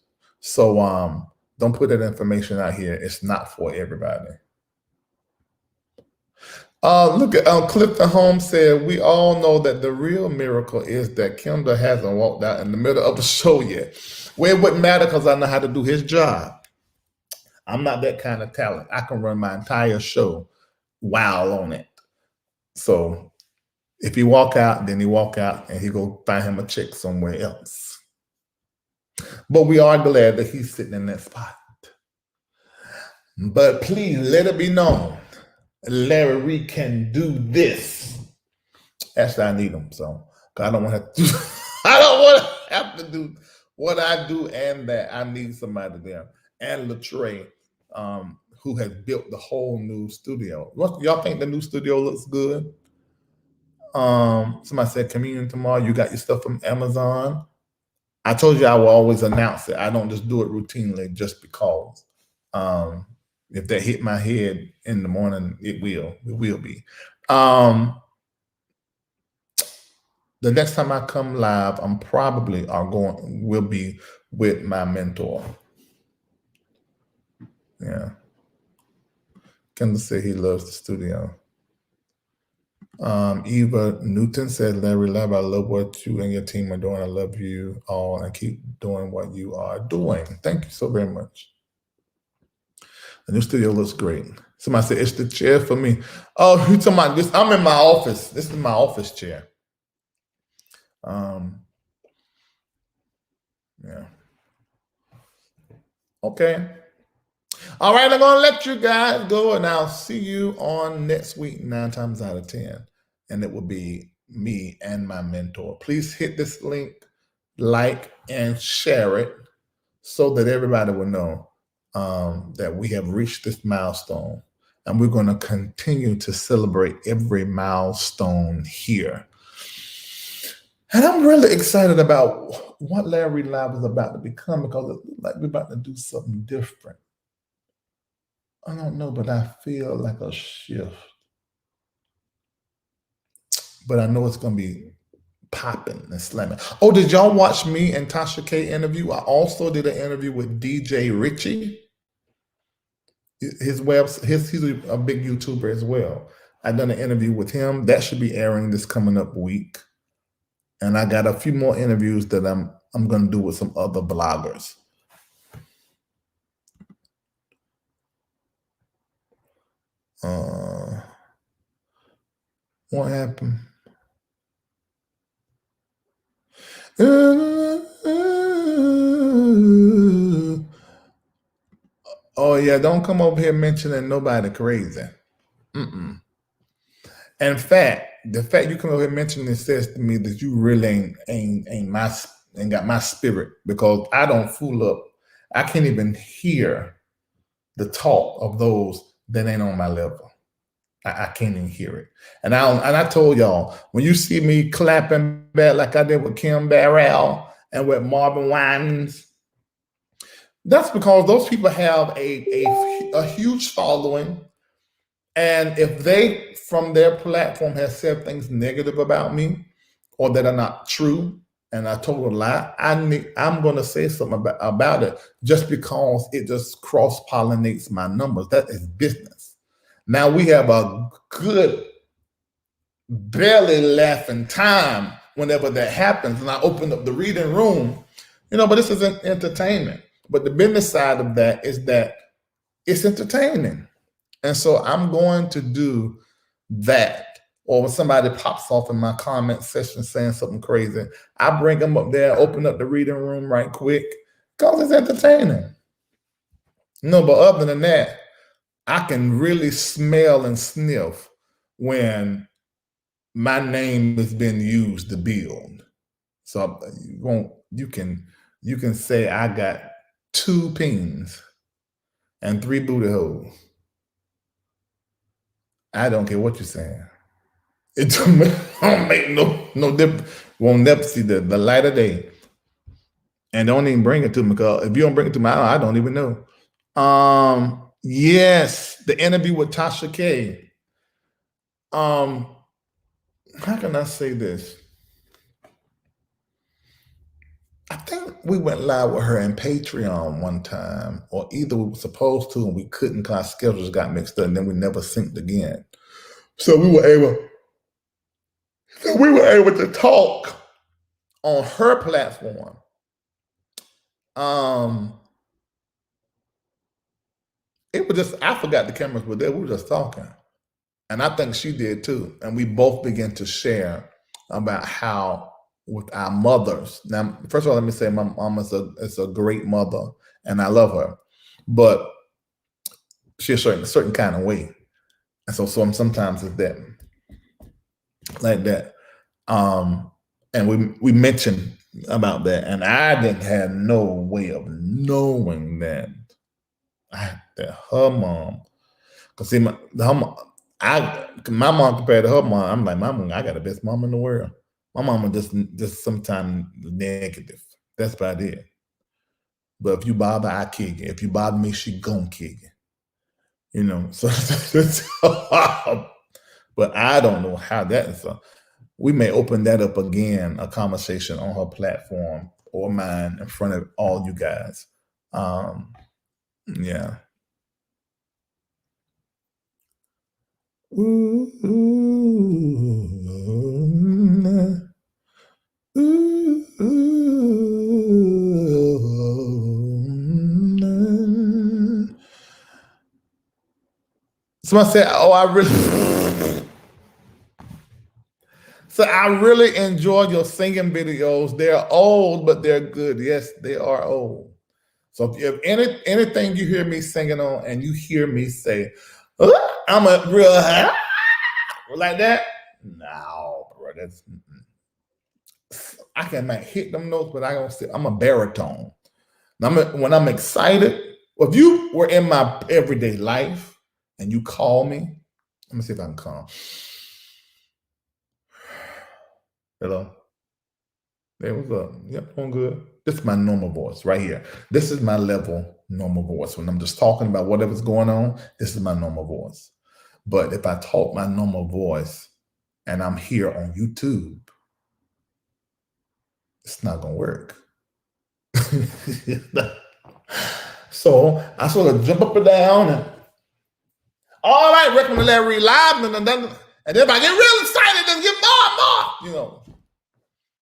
So don't put that information out here. It's not for everybody. Look at Clifton Holmes said, we all know that the real miracle is that Kendall hasn't walked out in the middle of the show yet. Well, it wouldn't matter because I know how to do his job. I'm not that kind of talent. I can run my entire show while on it. So if he walk out, then he walk out and he go find him a chick somewhere else. But we are glad that he's sitting in that spot. But please let it be known, Larry Reid can do this. Actually, I need him, so I don't want to have to. I don't want to have to do what I do and that. I need somebody there. And Latre, who has built the whole new studio. What y'all think the new studio looks good? Somebody said communion tomorrow. You got your stuff from Amazon. I told you I will always announce it. I don't just do it routinely just because. If that hit my head in the morning, it will. It will be. The next time I come live, I'm probably will be with my mentor. Yeah. Kendall said he loves the studio. Eva Newton said, Larry Love, I love what you and your team are doing. I love you all and keep doing what you are doing. Thank you so very much. The new studio looks great. Somebody said, it's the chair for me. Oh, you talking about this? I'm in my office. This is my office chair. Yeah. Okay. All right, I'm going to let you guys go, and I'll see you on next week, 9 times out of 10. And it will be me and my mentor. Please hit this link, like, and share it so that everybody will know that we have reached this milestone. And we're going to continue to celebrate every milestone here. And I'm really excited about what Larry Live is about to become, because it looks like we're about to do something different. I don't know, but I feel like a shift. But I know it's going to be popping and slamming. Oh, did y'all watch me and Tasha K interview? I also did an interview with DJ Richie. He's a big YouTuber as well. I done an interview with him. That should be airing this coming up week. And I got a few more interviews that I'm going to do with some other bloggers. What happened? Oh yeah, don't come over here mentioning nobody crazy. In fact, the fact you come over here mentioning this says to me that you really ain't got my spirit, because I don't fool up. I can't even hear the talk of those that ain't on my level. I can't even hear it. And I told y'all, when you see me clapping back like I did with Kim Barrell and with Marvin Winans, that's because those people have a huge following. And if they, from their platform, have said things negative about me or that are not true, and I told a lie, I'm going to say something about it, just because it just cross-pollinates my numbers. That is business. Now we have a good, barely laughing time whenever that happens. And I open up the reading room, but this is entertainment. But the business side of that is that it's entertaining. And so I'm going to do that. Or when somebody pops off in my comment section saying something crazy, I bring them up there, open up the reading room right quick, because it's entertaining. But other than that, I can really smell and sniff when my name has been used to build. So you can say I got 2 pins and 3 booty holes. I don't care what you're saying. It don't make no difference. Won't never see the light of day. And don't even bring it to me, because if you don't bring it to me, I don't even know. Yes, the interview with Tasha K. How can I say this? I think we went live with her in Patreon one time, or either we were supposed to and we couldn't because our schedules got mixed up, and then we never synced again. So we were able to talk on her platform. it was just, I forgot the cameras were there. We were just talking. And I think she did too. And we both began to share about how with our mothers. Now, first of all, let me say my mom is a great mother and I love her. But she's a certain kind of way. And so sometimes it's that like that. And we mentioned about that. And I didn't have no way of knowing that her mom, because see my mom compared to her mom, I'm like, my mom, I got the best mom in the world. My mama just sometimes negative. That's about it. But if you bother, I kick it. If you bother me, she gon' kick it. You know, so but I don't know how that is. We may open that up again, a conversation on her platform or mine in front of all you guys. Yeah. Ooh, ooh, ooh, ooh. Somebody said, "Oh, I really enjoy your singing videos. They're old, but they're good. Yes, they are old. So if anything you hear me singing on, and you hear me say, I'm a real like that, no, bro, that's." I can hit them notes, but I don't say I'm a baritone. When I'm excited, well, if you were in my everyday life and you call me, let me see if I can calm. Hello. Hey, what's up? Yep, I'm good. This is my normal voice right here. This is my level normal voice. When I'm just talking about whatever's going on, this is my normal voice. But if I talk my normal voice and I'm here on YouTube, it's not gonna work. So I sort of jump up and down and all right, welcome to Larry Live, and then if I get real excited, then get more and more, you know.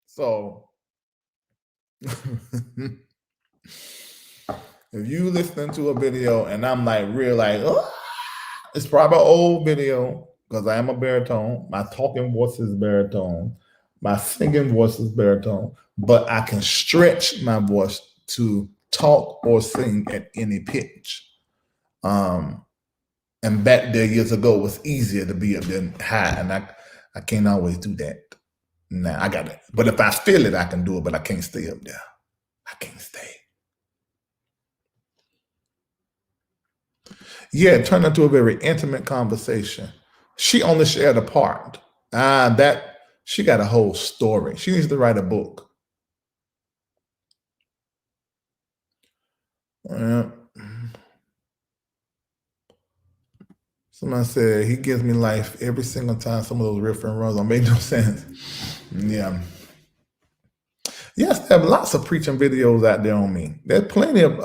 So if you listening to a video and I'm like real like, oh, it's probably an old video because I am a baritone. My talking voice is baritone. My singing voice is baritone, but I can stretch my voice to talk or sing at any pitch. And back there years ago, it was easier to be up there high, and I can't always do that. Now I got it, but if I feel it, I can do it, but I can't stay up there. I can't stay. Yeah, it turned into a very intimate conversation. She only shared a part. That she got a whole story. She needs to write a book. Somebody said he gives me life every single time. Some of those riff and runs don't make no sense. Yeah. Yes, there are lots of preaching videos out there on me. There's plenty of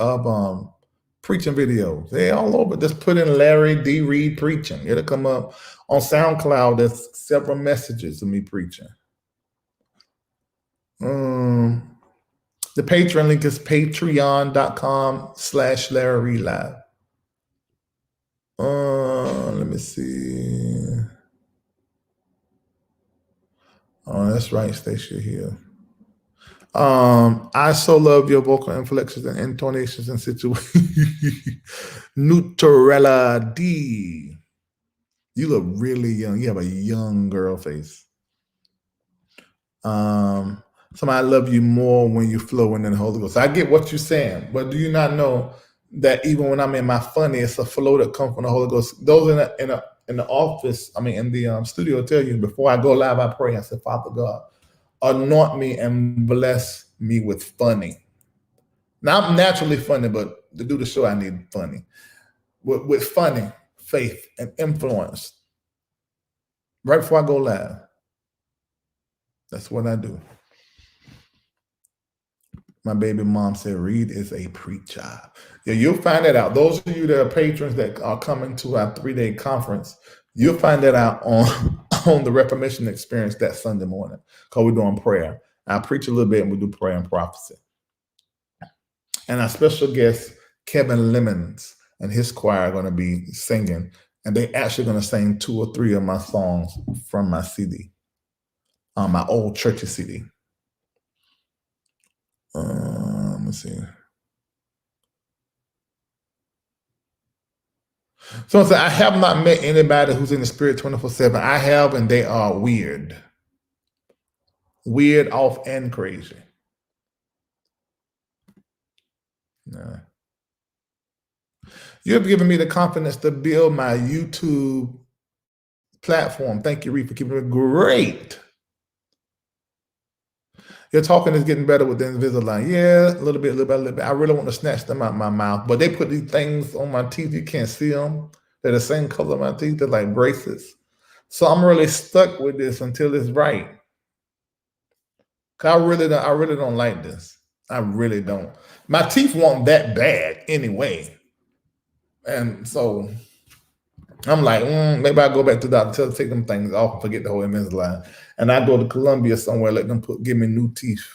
preaching videos. They're all over. Just put in Larry D. Reid preaching. It'll come up on SoundCloud. There's several messages of me preaching. The Patreon link is patreon.com/Larry Live. Let me see. Oh, that's right, Stacia here. I so love your vocal inflections and intonations and situations. Nutrella D. You look really young. You have a young girl face. Somebody love you more when you flow in the Holy Ghost. I get what you're saying, but do you not know that even when I'm in my funny, it's a flow that comes from the Holy Ghost. Those in the office, in the studio, tell you before I go live, I pray. I said, Father God, anoint me and bless me with funny. Now I'm naturally funny, but to do the show, I need funny. With funny, faith, and influence. Right before I go live. That's what I do. My baby mom said Reid is a preacher. Yeah, you'll find that out. Those of you that are patrons that are coming to our 3-day conference, you'll find that out on the Reformation Experience that Sunday morning, because we're doing prayer. I preach a little bit and we do prayer and prophecy. And our special guest, Kevin Lemons, and his choir are going to be singing, and they actually going to sing 2 or 3 of my songs from my CD, my old churchy CD. Let me see. So I have not met anybody who's in the spirit 24/7. I have, and they are weird, off, and crazy. Nah. You've given me the confidence to build my YouTube platform. Thank you, Reid, for keeping it great. Your talking is getting better with the Invisalign. Yeah, a little bit. I really want to snatch them out my mouth, but they put these things on my teeth. You can't see them. They're the same color of my teeth. They're like braces. So I'm really stuck with this until it's right. I really don't like this. I really don't. My teeth weren't that bad anyway. And so I'm like, maybe I'll go back to the doctor, take them things off and forget the whole Invisalign. And I go to Columbia somewhere, let them give me new teeth.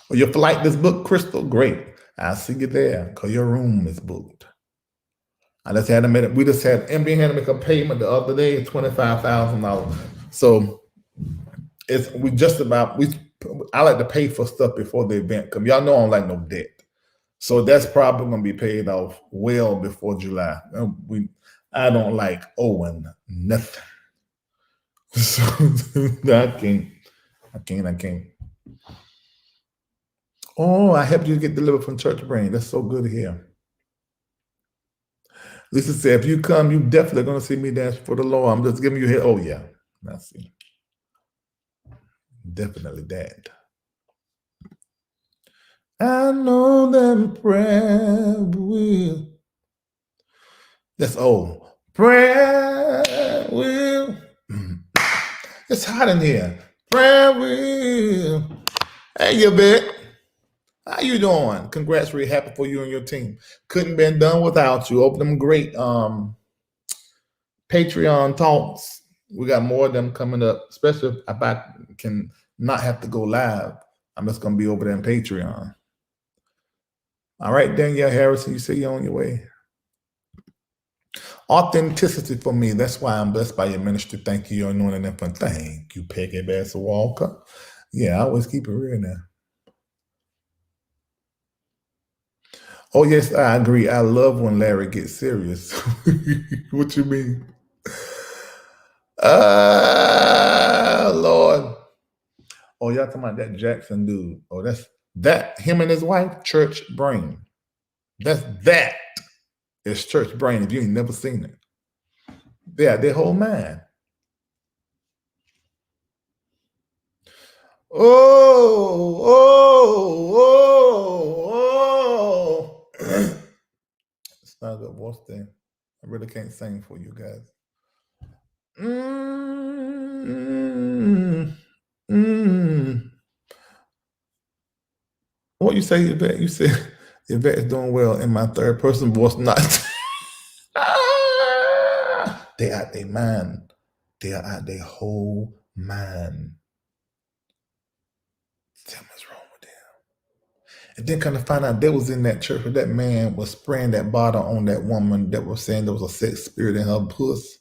Well, your flight is booked, Crystal? Great. I'll see you there because your room is booked. We just had MB had to make a payment the other day, $25,000. So I like to pay for stuff before the event because y'all know I don't like no debt. So that's probably going to be paid off well before July. I don't like owing nothing. So I can't. Oh, I helped you get delivered from Church Brain. That's so good to hear. Lisa said, if you come, you definitely going to see me dance for the Lord. I'm just giving you here. Oh, yeah. I see. Definitely that. I know that prayer will. That's old. Prayer will. It's hot in here. Prayer will. Hey, you bit. How you doing? Congrats, really happy for you and your team. Couldn't been done without you. Open them great Patreon talks. We got more of them coming up, especially if I can not have to go live. I'm just going to be over there in Patreon. All right, Danielle Harrison, you say you're on your way. Authenticity for me. That's why I'm blessed by your ministry. Thank you, your anointing and fun. Thank you, Peggy Bass Walker. Yeah, I always keep it real now. Oh, yes, I agree. I love when Larry gets serious. What you mean? Lord. Oh, y'all talking about that Jackson dude. Oh, that's him and his wife, Church Brain. That is Church Brain if you ain't never seen it. Yeah, their whole mind. Oh. It's not a good voice thing. I really can't sing for you guys. What you say, Yvette? You said Yvette is doing well in my third person voice, not. They out their mind. They are out their whole mind. Tell me what's wrong with them. And then kind of find out they was in that church where that man was spraying that bottle on that woman that was saying there was a sex spirit in her puss.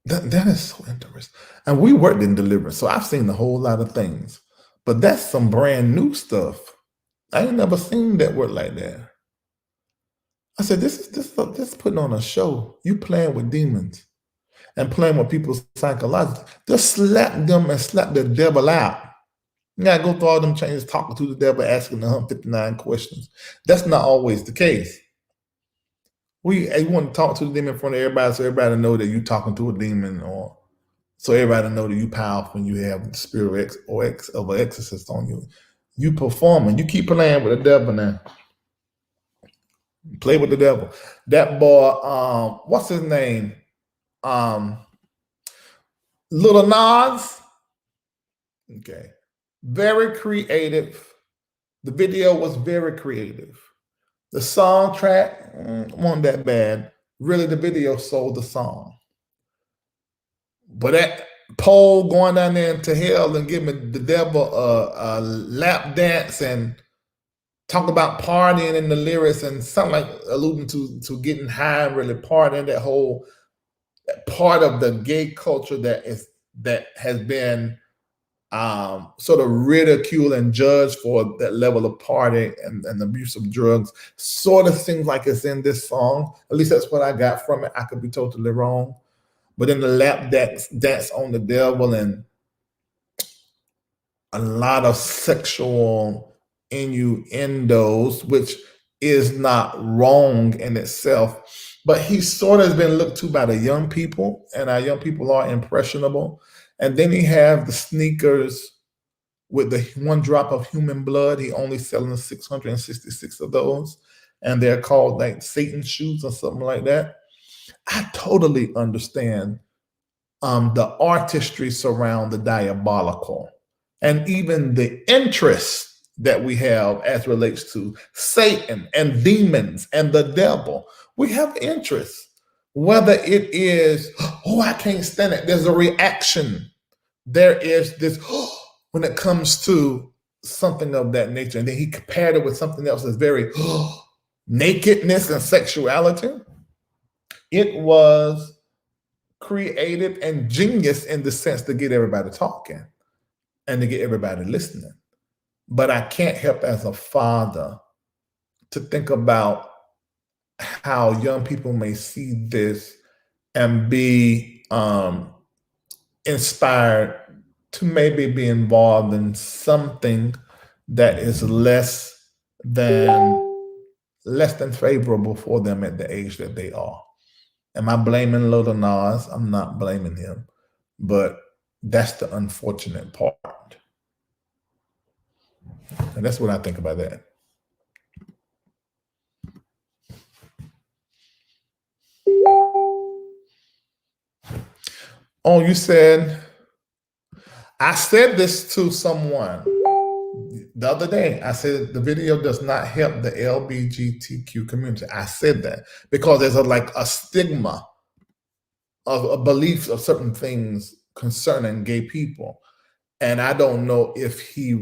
That is so interesting. And we worked in deliverance, so I've seen a whole lot of things. But that's some brand new stuff. I ain't never seen that work like that. I said, this is putting on a show. You playing with demons and playing with people's psychology. Just slap them and slap the devil out. You gotta go through all them changes, talking to the devil, asking the 159 questions. That's not always the case. You want to talk to the demon in front of everybody so everybody know that you're talking to a demon, or so everybody know that you powerful when you have the spirit of an exorcist on you. You performing. You keep playing with the devil now. Play with the devil. That boy, what's his name? Little Nas. Okay. Very creative. The video was very creative. The song track wasn't that bad. Really, the video sold the song. But that Paul going down there into hell and giving the devil a lap dance and talk about partying in the lyrics and something like alluding to getting high and really partying, that whole part of the gay culture that has been sort of ridiculed and judged for that level of party and abuse of drugs, sort of seems like it's in this song. At least that's what I got from it. I could be totally wrong. But in the lap dance on the devil and a lot of sexual innuendos, which is not wrong in itself. But he sort of has been looked to by the young people, and our young people are impressionable. And then he have the sneakers with the one drop of human blood. He only selling 666 of those, and they're called like Satan shoes or something like that. I totally understand the artistry surround the diabolical, and even the interest that we have as relates to Satan and demons and the devil. We have interest, whether it is, oh, I can't stand it. There's a reaction. There is this, when it comes to something of that nature. And then he compared it with something else that's very nakedness and sexuality. It was creative and genius in the sense to get everybody talking and to get everybody listening. But I can't help as a father to think about how young people may see this and be inspired to maybe be involved in something that is less than favorable for them at the age that they are. Am I blaming Little Nas? I'm not blaming him, but that's the unfortunate part. And that's what I think about that. Oh, you said, I said this to someone the other day. I said the video does not help the LGBTQ community. I said that because there's a stigma of a belief of certain things concerning gay people. And I don't know if he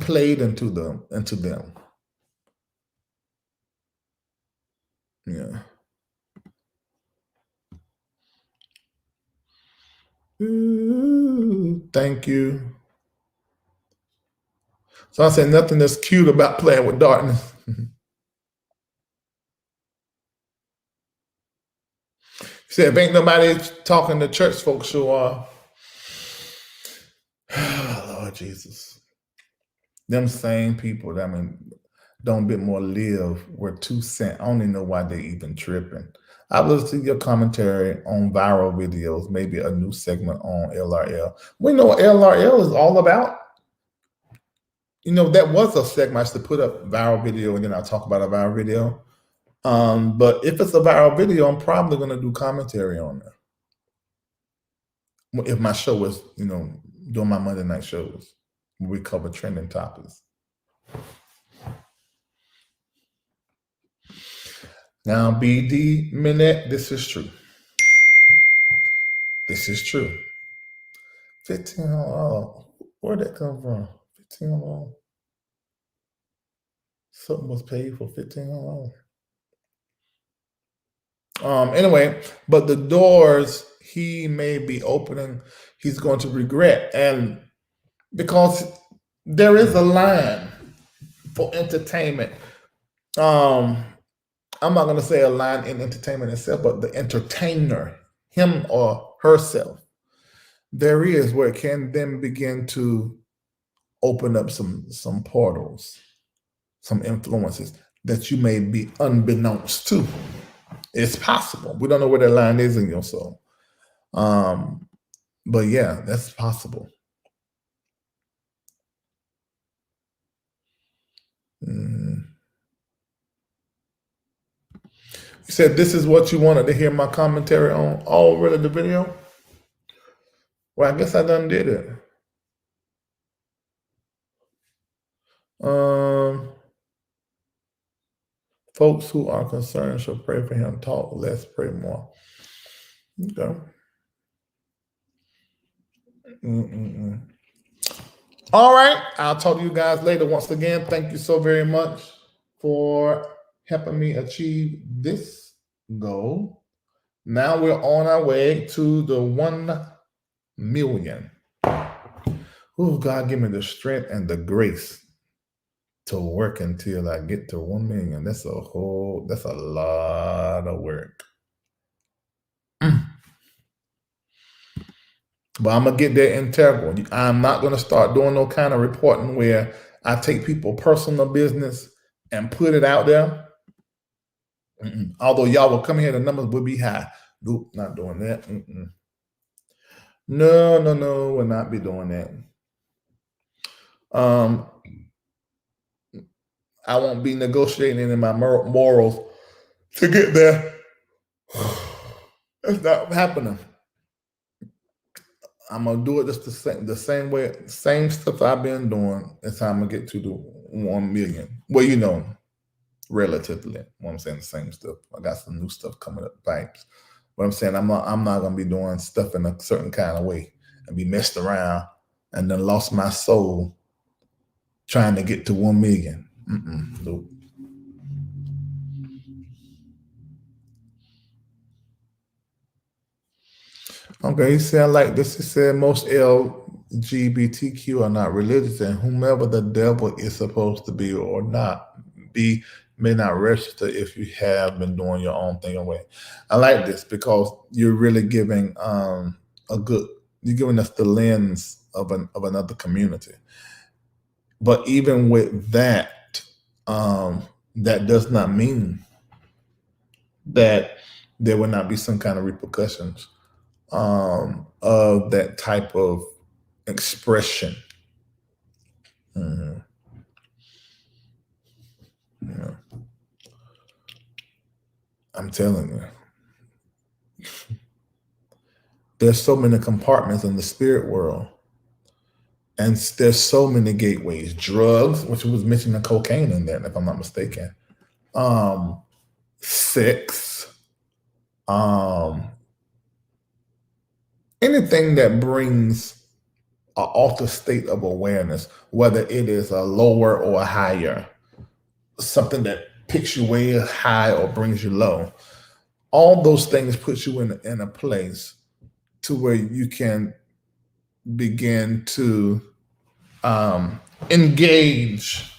played into them. Yeah. Ooh, thank you. So I said nothing that's cute about playing with darkness. He said, if ain't nobody talking to church folks who are, Lord Jesus, them same people that don't a bit more live were 2 cents. I don't even know why they even tripping. I listened to your commentary on viral videos, maybe a new segment on LRL. We know what LRL is all about. That was a segment I used to put up viral video, and then I'll talk about a viral video. But if it's a viral video, I'm probably going to do commentary on it. If my show is, doing my Monday night shows, where we cover trending topics. Now, BD Minette, this is true. This is true. $1,500. Where'd that come from? $1,500. Something was paid for $1,500. Anyway, but the doors he may be opening, he's going to regret. And because there is a line for entertainment. I'm not going to say a line in entertainment itself, but the entertainer, him or herself, there is where it can then begin to open up some portals, some influences that you may be unbeknownst to. It's possible. We don't know where that line is in your soul. But yeah, that's possible. You said this is what you wanted to hear my commentary on. Oh, really, the video? Well, I guess I done did it. Folks who are concerned should pray for him. Talk less, pray more. Okay. All right. I'll talk to you guys later. Once again, thank you so very much for helping me achieve this goal. Now we're on our way to the 1 million. Oh, God, give me the strength and the grace to work until I get to 1 million. That's a lot of work. But I'm going to get there integral. I'm not going to start doing no kind of reporting where I take people personal business and put it out there. Although y'all will come here, the numbers will be high. Nope, not doing that. No, we'll not be doing that. I won't be negotiating in my morals to get there. It's not happening. I'm gonna do it just the same way, same stuff I've been doing. That's how I'm gonna get to the 1 million. Well, relatively. What I'm saying, the same stuff. I got some new stuff coming up, pipes. What I'm saying, I'm not gonna be doing stuff in a certain kind of way and be messed around and then lost my soul trying to get to 1 million. Nope. Okay, he said like this. He said most LGBTQ are not religious, and whomever the devil is supposed to be or not be may not register if you have been doing your own thing away. I like this because you're really giving you're giving us the lens of another community. But even with that, that does not mean that there will not be some kind of repercussions of that type of expression. Yeah. I'm telling you, there's so many compartments in the spirit world, and there's so many gateways. Drugs, which was mentioning cocaine in there, if I'm not mistaken. Sex, anything that brings an altered state of awareness, whether it is a lower or a higher, something that picks you way high or brings you low. All those things put you in a place to where you can begin to engage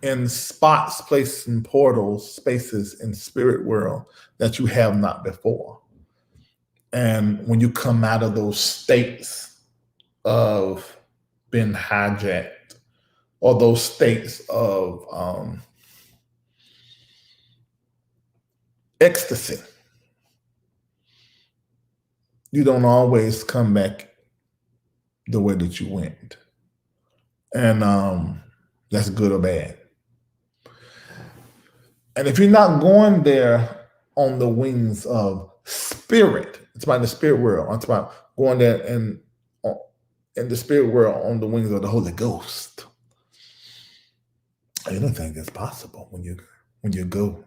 in spots, places, and portals, spaces in spirit world that you have not before. And when you come out of those states of being hijacked, or those states of ecstasy, you don't always come back the way that you went. And that's good or bad. And if you're not going there on the wings of spirit, it's about the spirit world. It's about going there in the spirit world on the wings of the Holy Ghost. Anything is possible when you go,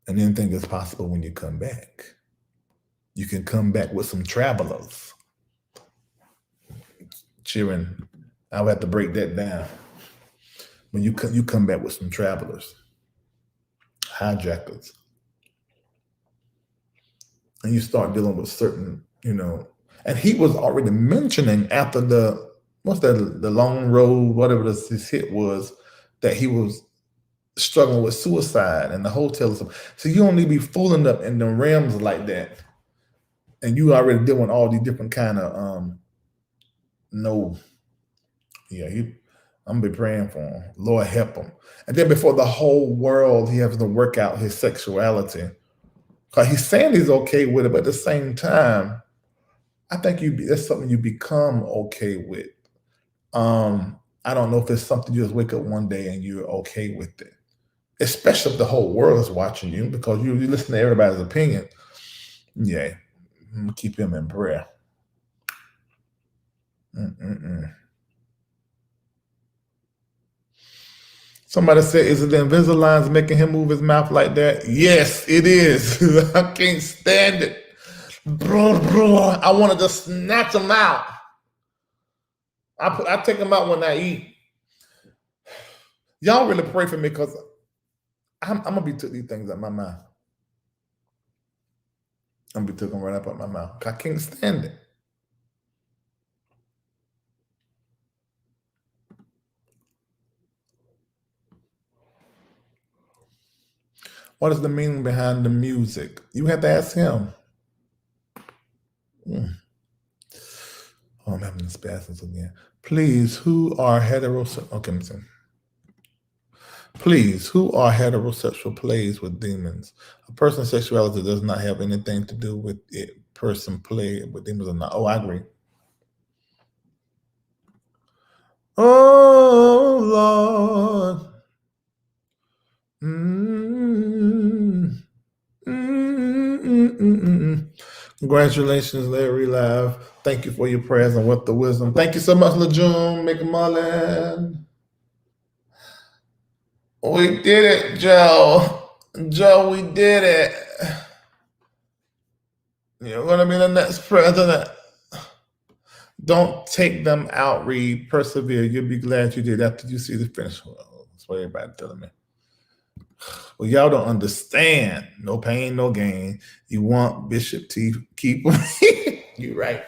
and anything is possible when you come back. You can come back with some travelers. Cheering, I would have to break that down. When you come back with some travelers, hijackers, and you start dealing with certain, and he was already mentioning after the long road, whatever his hit was, that he was struggling with suicide and the hotel. So you don't need to be fooling up in the realms like that. And you already dealing with all these different kind of, I'm gonna be praying for him. Lord, help him. And then before the whole world, he has to work out his sexuality. Because he's saying he's okay with it, but at the same time, I think that's something you become okay with. I don't know if it's something you just wake up one day and you're okay with it. Especially if the whole world is watching you, because you listen to everybody's opinion. Yeah, I'm gonna keep him in prayer. Somebody said, is it the Invisaligns making him move his mouth like that? Yes, it is. I can't stand it. Bro, I want to just snatch him out. I take them out when I eat. Y'all really pray for me because I'm gonna be took these things out my mouth. I'm gonna be took them right up out my mouth. I can't stand it. What is the meaning behind the music? You have to ask him. Oh, I'm having the spasms again. Please, who are heterosexual? Okay, listen. Please, who are heterosexual plays with demons? A person's sexuality does not have anything to do with it. Person play with demons or not. Oh, I agree. Oh, Lord. Congratulations, Larry Live. Thank you for your prayers and with the wisdom. Thank you so much, LeJune McMullen. We did it, Joe. Joe, we did it. You're going to be the next president. Don't take them out, Reid. Persevere. You'll be glad you did after you see the finish. That's what everybody's telling me. Well, y'all don't understand. No pain, no gain. You want Bishop T keep. You're right.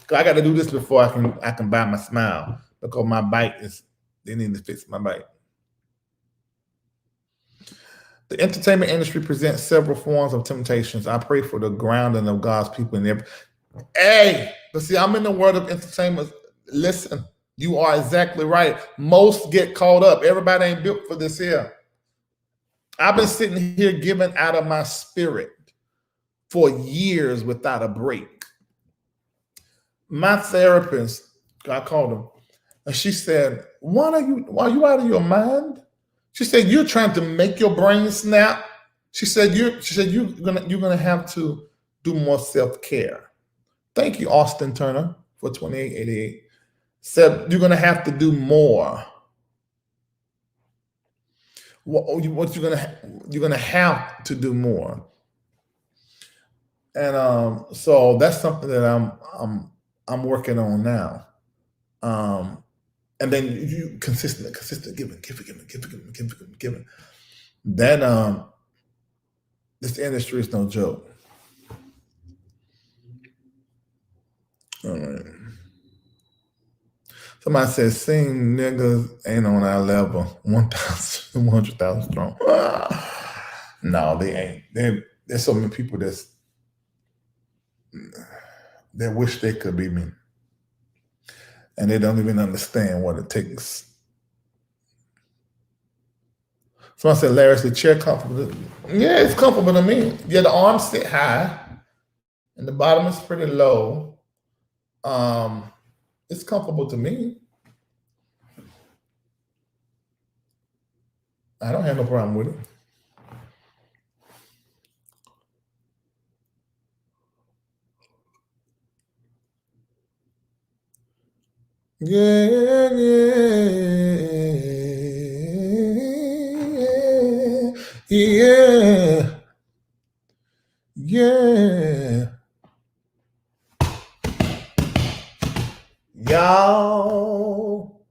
I got to do this before I can buy my smile because my bite is. They need to fix my bite. The entertainment industry presents several forms of temptations. I pray for the grounding of God's people in every. Hey, but see, I'm in the world of entertainment. Listen, you are exactly right. Most get caught up. Everybody ain't built for this here. I've been sitting here giving out of my spirit for years without a break. My therapist, I called him, and she said, "Why are you out of your mind?" She said, "You're trying to make your brain snap." She said, you're gonna have to do more self-care. Thank you, Austin Turner, for 2888. Said you're gonna have to do more. What you're gonna have to do more. And so that's something that I'm working on now. And then you consistent giving. Then this industry is no joke. All right. Somebody says, "Sing niggas ain't on our level. 100,000 strong." No, they ain't. There's so many people that wish they could be me, and they don't even understand what it takes. Someone said, "Larry, is the chair comfortable?" Yeah, it's comfortable to me. Yeah, the arms sit high, and the bottom is pretty low. It's comfortable to me. I don't have no problem with it. Yeah. Y'all,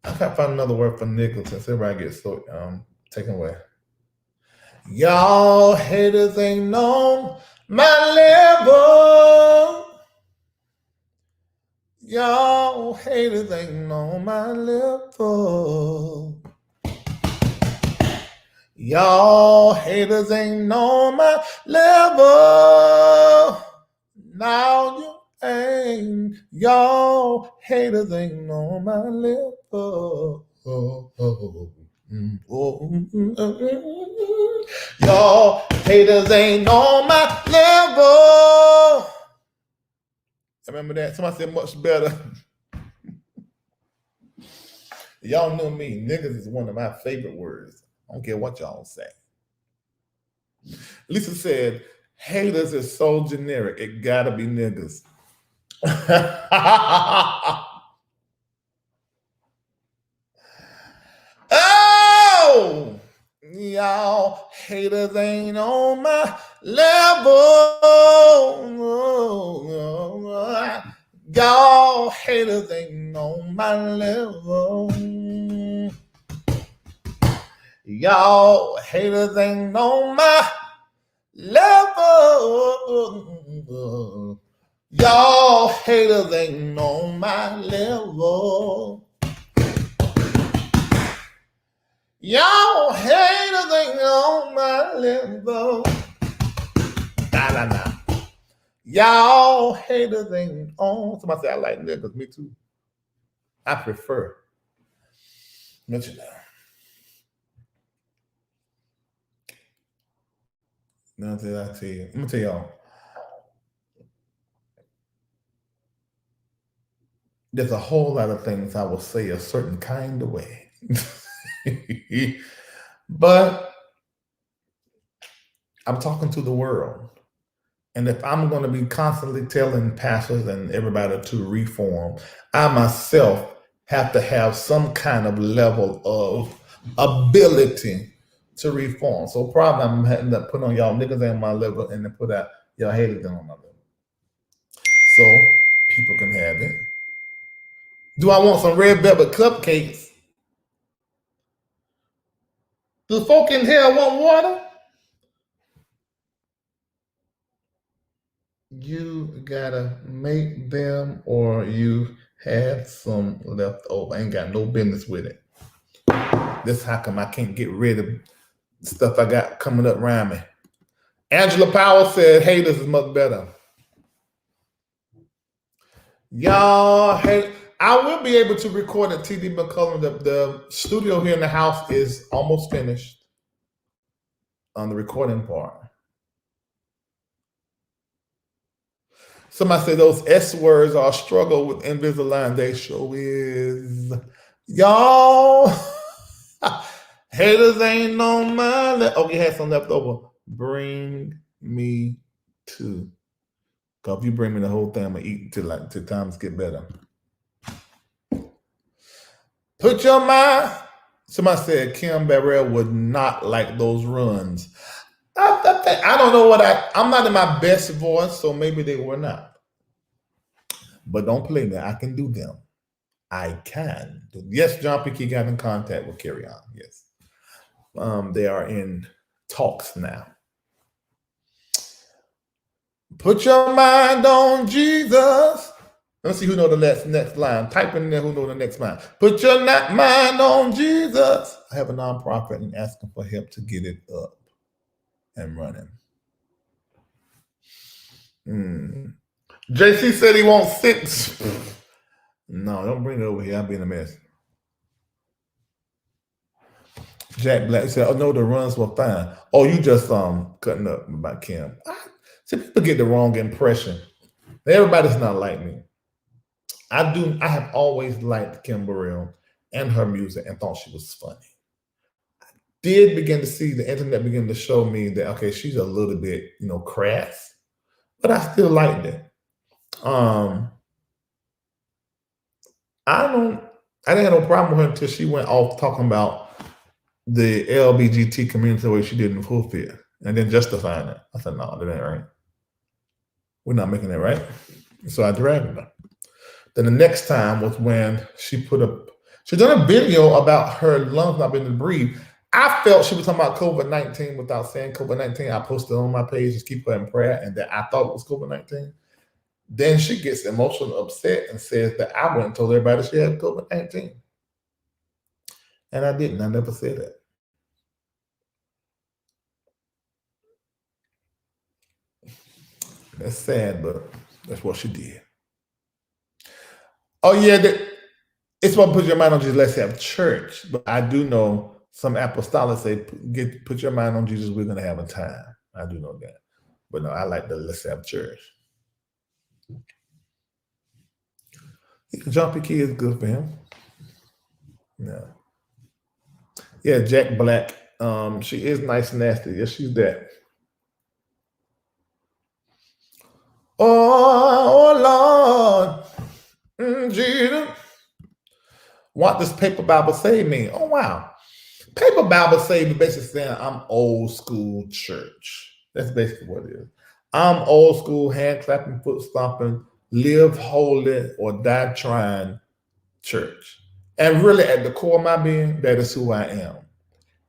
I can't find another word for nigga since everybody gets so taken away. Y'all haters ain't on my level. Y'all haters ain't on my level. Y'all haters ain't on my level. Now you ain't. Y'all haters ain't on my level. Y'all haters ain't on my level. Remember that? Somebody said much better. Y'all know me. Niggas is one of my favorite words. I don't care what y'all say. Lisa said, haters is so generic. It gotta be niggas. Oh! Y'all haters ain't on my level. Y'all haters ain't on my level. Y'all haters ain't on my level. Y'all haters ain't on my level. Y'all haters ain't on my level. Nah. Y'all haters ain't on. Somebody say I like niggas. Me too. I prefer. Mention that. Now that I tell you, I'm gonna tell y'all. There's a whole lot of things I will say a certain kind of way. But I'm talking to the world. And if I'm going to be constantly telling pastors and everybody to reform, I myself have to have some kind of level of ability to reform. So probably I'm having to put on y'all niggas on my level and then put out y'all haters on my level. So people can have it. Do I want some red velvet cupcakes? Do folk in hell want water? You gotta make them or you have some left over. I ain't got no business with it. This how come I can't get rid of stuff I got coming up around me. Angela Powell said haters is much better. Y'all hate. I will be able to record at TD McCullum. The studio here in the house is almost finished on the recording part. Somebody said those S words are a struggle with Invisalign. They sure is. Y'all haters ain't on my left. Oh, you had some left over. Bring me to. Cause if you bring me the whole thing, I'm gonna eat till times get better. Put your mind. Somebody said Kim Barrell would not like those runs. I don't know what I'm not in my best voice, so maybe they were not. But don't play me. I can do them. I can. Yes, John Piquet got in contact with Carry On. Yes. They are in talks now. Put your mind on Jesus. Let's see who know the next line. Type in there who know the next line. Put your mind on Jesus. I have a nonprofit and asking for help to get it up and running. JC said he won't sit. No, don't bring it over here. I'll be in a mess. Jack Black said, "Oh no, the runs were fine. Oh, you just cutting up about Kim." See, people get the wrong impression. Everybody's not like me. I have always liked Kim Burrell and her music and thought she was funny. I did begin to see the internet begin to show me that okay, she's a little bit, crass, but I still liked it. I didn't have no problem with her until she went off talking about the LBGT community the way she did in Fulfill and then justifying it. I said, no, that ain't right. We're not making that right. So I dragged her. Then the next time was when she done a video about her lungs not being able to breathe. I felt she was talking about COVID-19 without saying COVID-19. I posted on my page, just keep her in prayer, and that I thought it was COVID-19. Then she gets emotionally upset and says that I went and told everybody she had COVID-19. And I didn't. I never said that. That's sad, but that's what she did. Oh, yeah, it's what put your mind on Jesus. Let's have church. But I do know some apostolics say, put your mind on Jesus. We're going to have a time. I do know that. But no, I like the let's have church. John Piquet is good for him. Yeah, Jack Black. She is nice and nasty. Yes, she's that. Oh Lord, Jesus. What does paper Bible say mean? Oh wow. Paper Bible say basically saying I'm old school church. That's basically what it is. I'm old school, hand clapping, foot stomping, live holy or die trying church. And really, at the core of my being, that is who I am.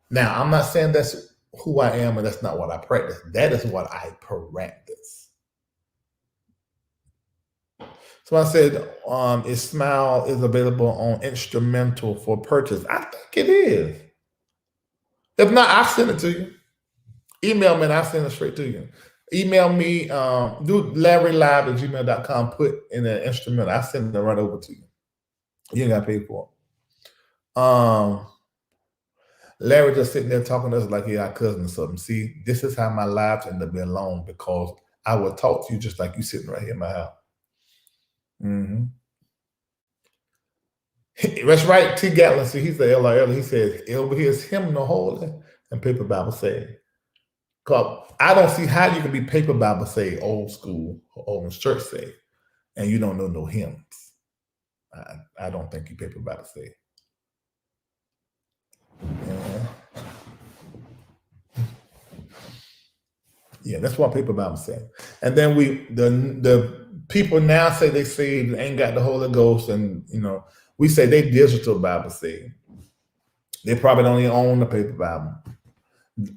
Now, I'm not saying that's who I am and that's not what I practice. That is what I practice. So I said, Smile is available on instrumental for purchase. I think it is. If not, I'll send it to you. Email me and I'll send it straight to you. Email me, do larrylive@gmail.com, put in an instrument. I'll send it right over to you. You ain't got to pay for it. Larry just sitting there talking to us like he our cousin or something. See, this is how my lives end up being long, because I would talk to you just like you sitting right here in my house. Mm-hmm. That's right. T. Gatlin, see, he's the LRL. He says, over here is him the holy and paper Bible say. Cause I don't see how you can be paper Bible say, old school, old church say, and you don't know no hymns. I don't think you paper Bible say. Yeah, that's what paper Bible say. And then the people now say they saved, ain't got the Holy Ghost, and we say they digital Bible say. They probably don't even own the paper Bible.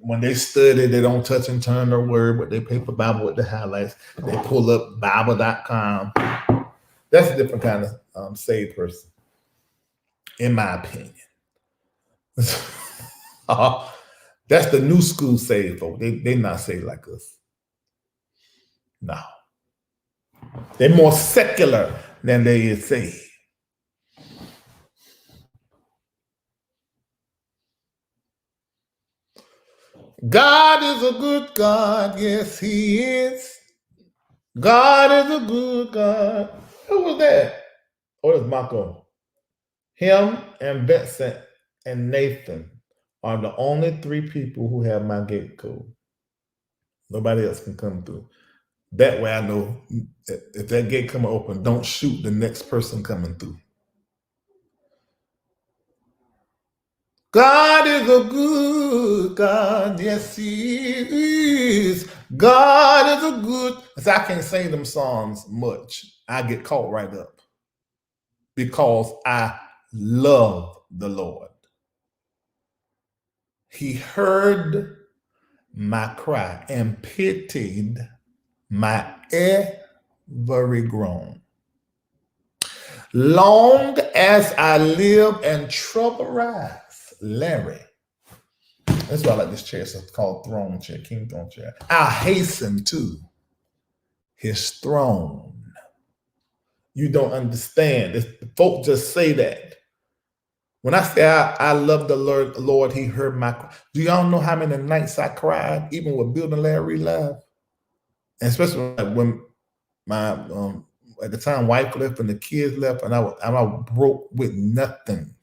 When they study, they don't touch and turn their word, but they paper Bible with the highlights. They pull up Bible.com. That's a different kind of saved person, in my opinion. That's the new school saved folk. They not saved like us. No. They're more secular than they is saved. God is a good God. Yes, he is. God is a good God. Who was that? Oh, it's Marco. Him and Vincent and Nathan are the only 3 people who have my gate code. Nobody else can come through. That way I know if that gate come open, don't shoot the next person coming through. God is a good God. Yes, he is. God is a good. So I can't sing them songs much. I get caught right up because I love the Lord. He heard my cry and pitied my every groan. Long as I live and trouble rise, Larry. That's why I like this chair. It's called throne chair, king throne chair. I'll hasten to his throne. You don't understand. Folk just say that. When I say I love the Lord, he heard my cry. Do y'all know how many nights I cried, even with building Larry Live? And especially when my at the time wife left and the kids left, and I broke with nothing.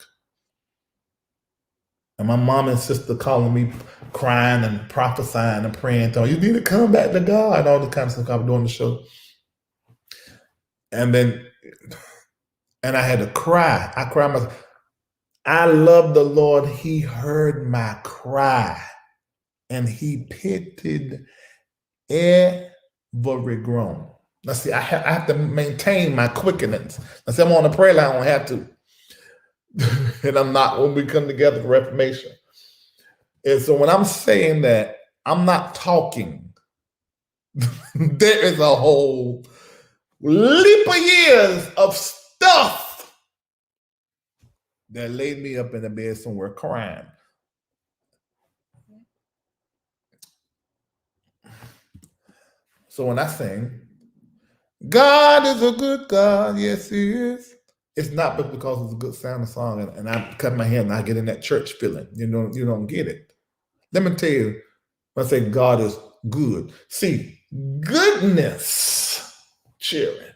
And my mom and sister calling me, crying and prophesying and praying, telling you need to come back to God, and all the kind of stuff I was doing the show. And I had to cry. I cried myself. I love the Lord. He heard my cry, and he pitied every groan. Now see, I have to maintain my quickenance. I say I'm on the prayer line, I don't have to. And I'm not when we come together for Reformation. And so when I'm saying that, I'm not talking. There is a whole leap of years of stuff that laid me up in the bed somewhere crying. So when I sing, God is a good God, yes he is. It's not because it's a good sounding song and I cut my hair and I get in that church feeling. You don't get it. Let me tell you, when I say God is good, see, goodness, children,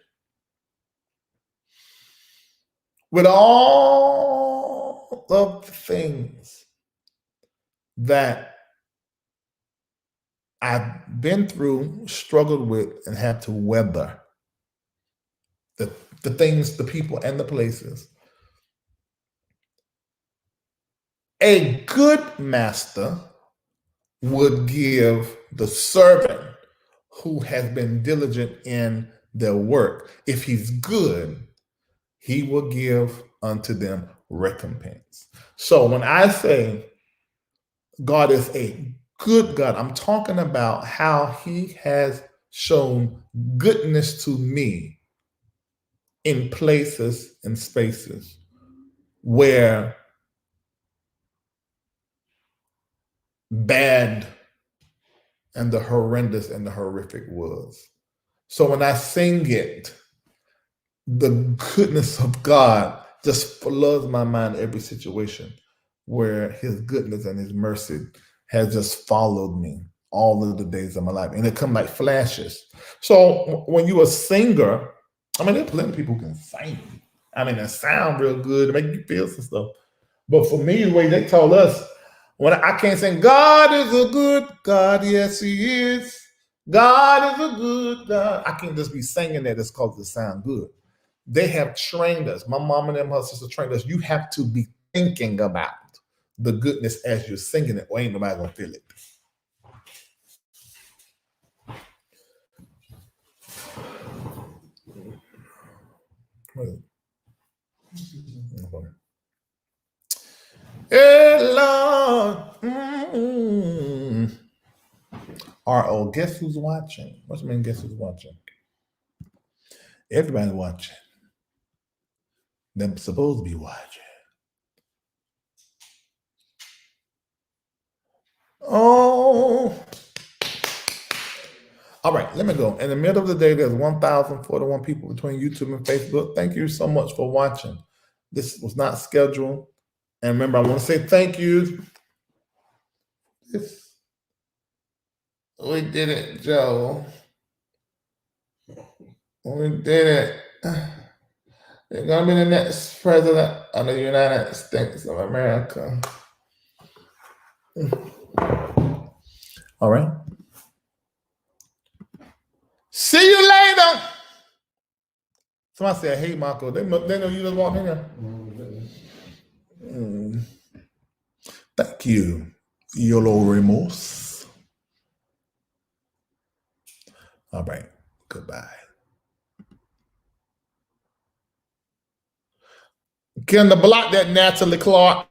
with all of the things that I've been through, struggled with, and had to weather, the things, the people, and the places. A good master would give the servant who has been diligent in their work. If he's good, he will give unto them recompense. So when I say God is a good God, I'm talking about how he has shown goodness to me in places and spaces where bad and the horrendous and the horrific was. So when I sing it, the goodness of God just floods my mind every situation where his goodness and his mercy has just followed me all of the days of my life. And it come like flashes. So when you're a singer, I mean, there's plenty of people who can sing. I mean, it sound real good, make you feel some stuff. But for me, the way they told us, when I can't sing, God is a good God, yes, he is. God is a good God. I can't just be singing that just because it sound good. They have trained us. My mom and them, her sister trained us. You have to be thinking about the goodness as you're singing it, or ain't nobody gonna feel it. Hey, Lord. R.O., guess who's watching? What's the mean, guess who's watching? Everybody watching. They're supposed to be watching. Oh. All right, let me go. In the middle of the day, there's 1,041 people between YouTube and Facebook. Thank you so much for watching. This was not scheduled. And remember, I want to say thank you. We did it, Joe. We did it. You're going to be the next president of the United States of America. All right. See you later. Somebody said, hey, Marco. They know you just walked in here. Thank you, Yolo Ramos. All right. Goodbye. Can the block that Natalie Clark?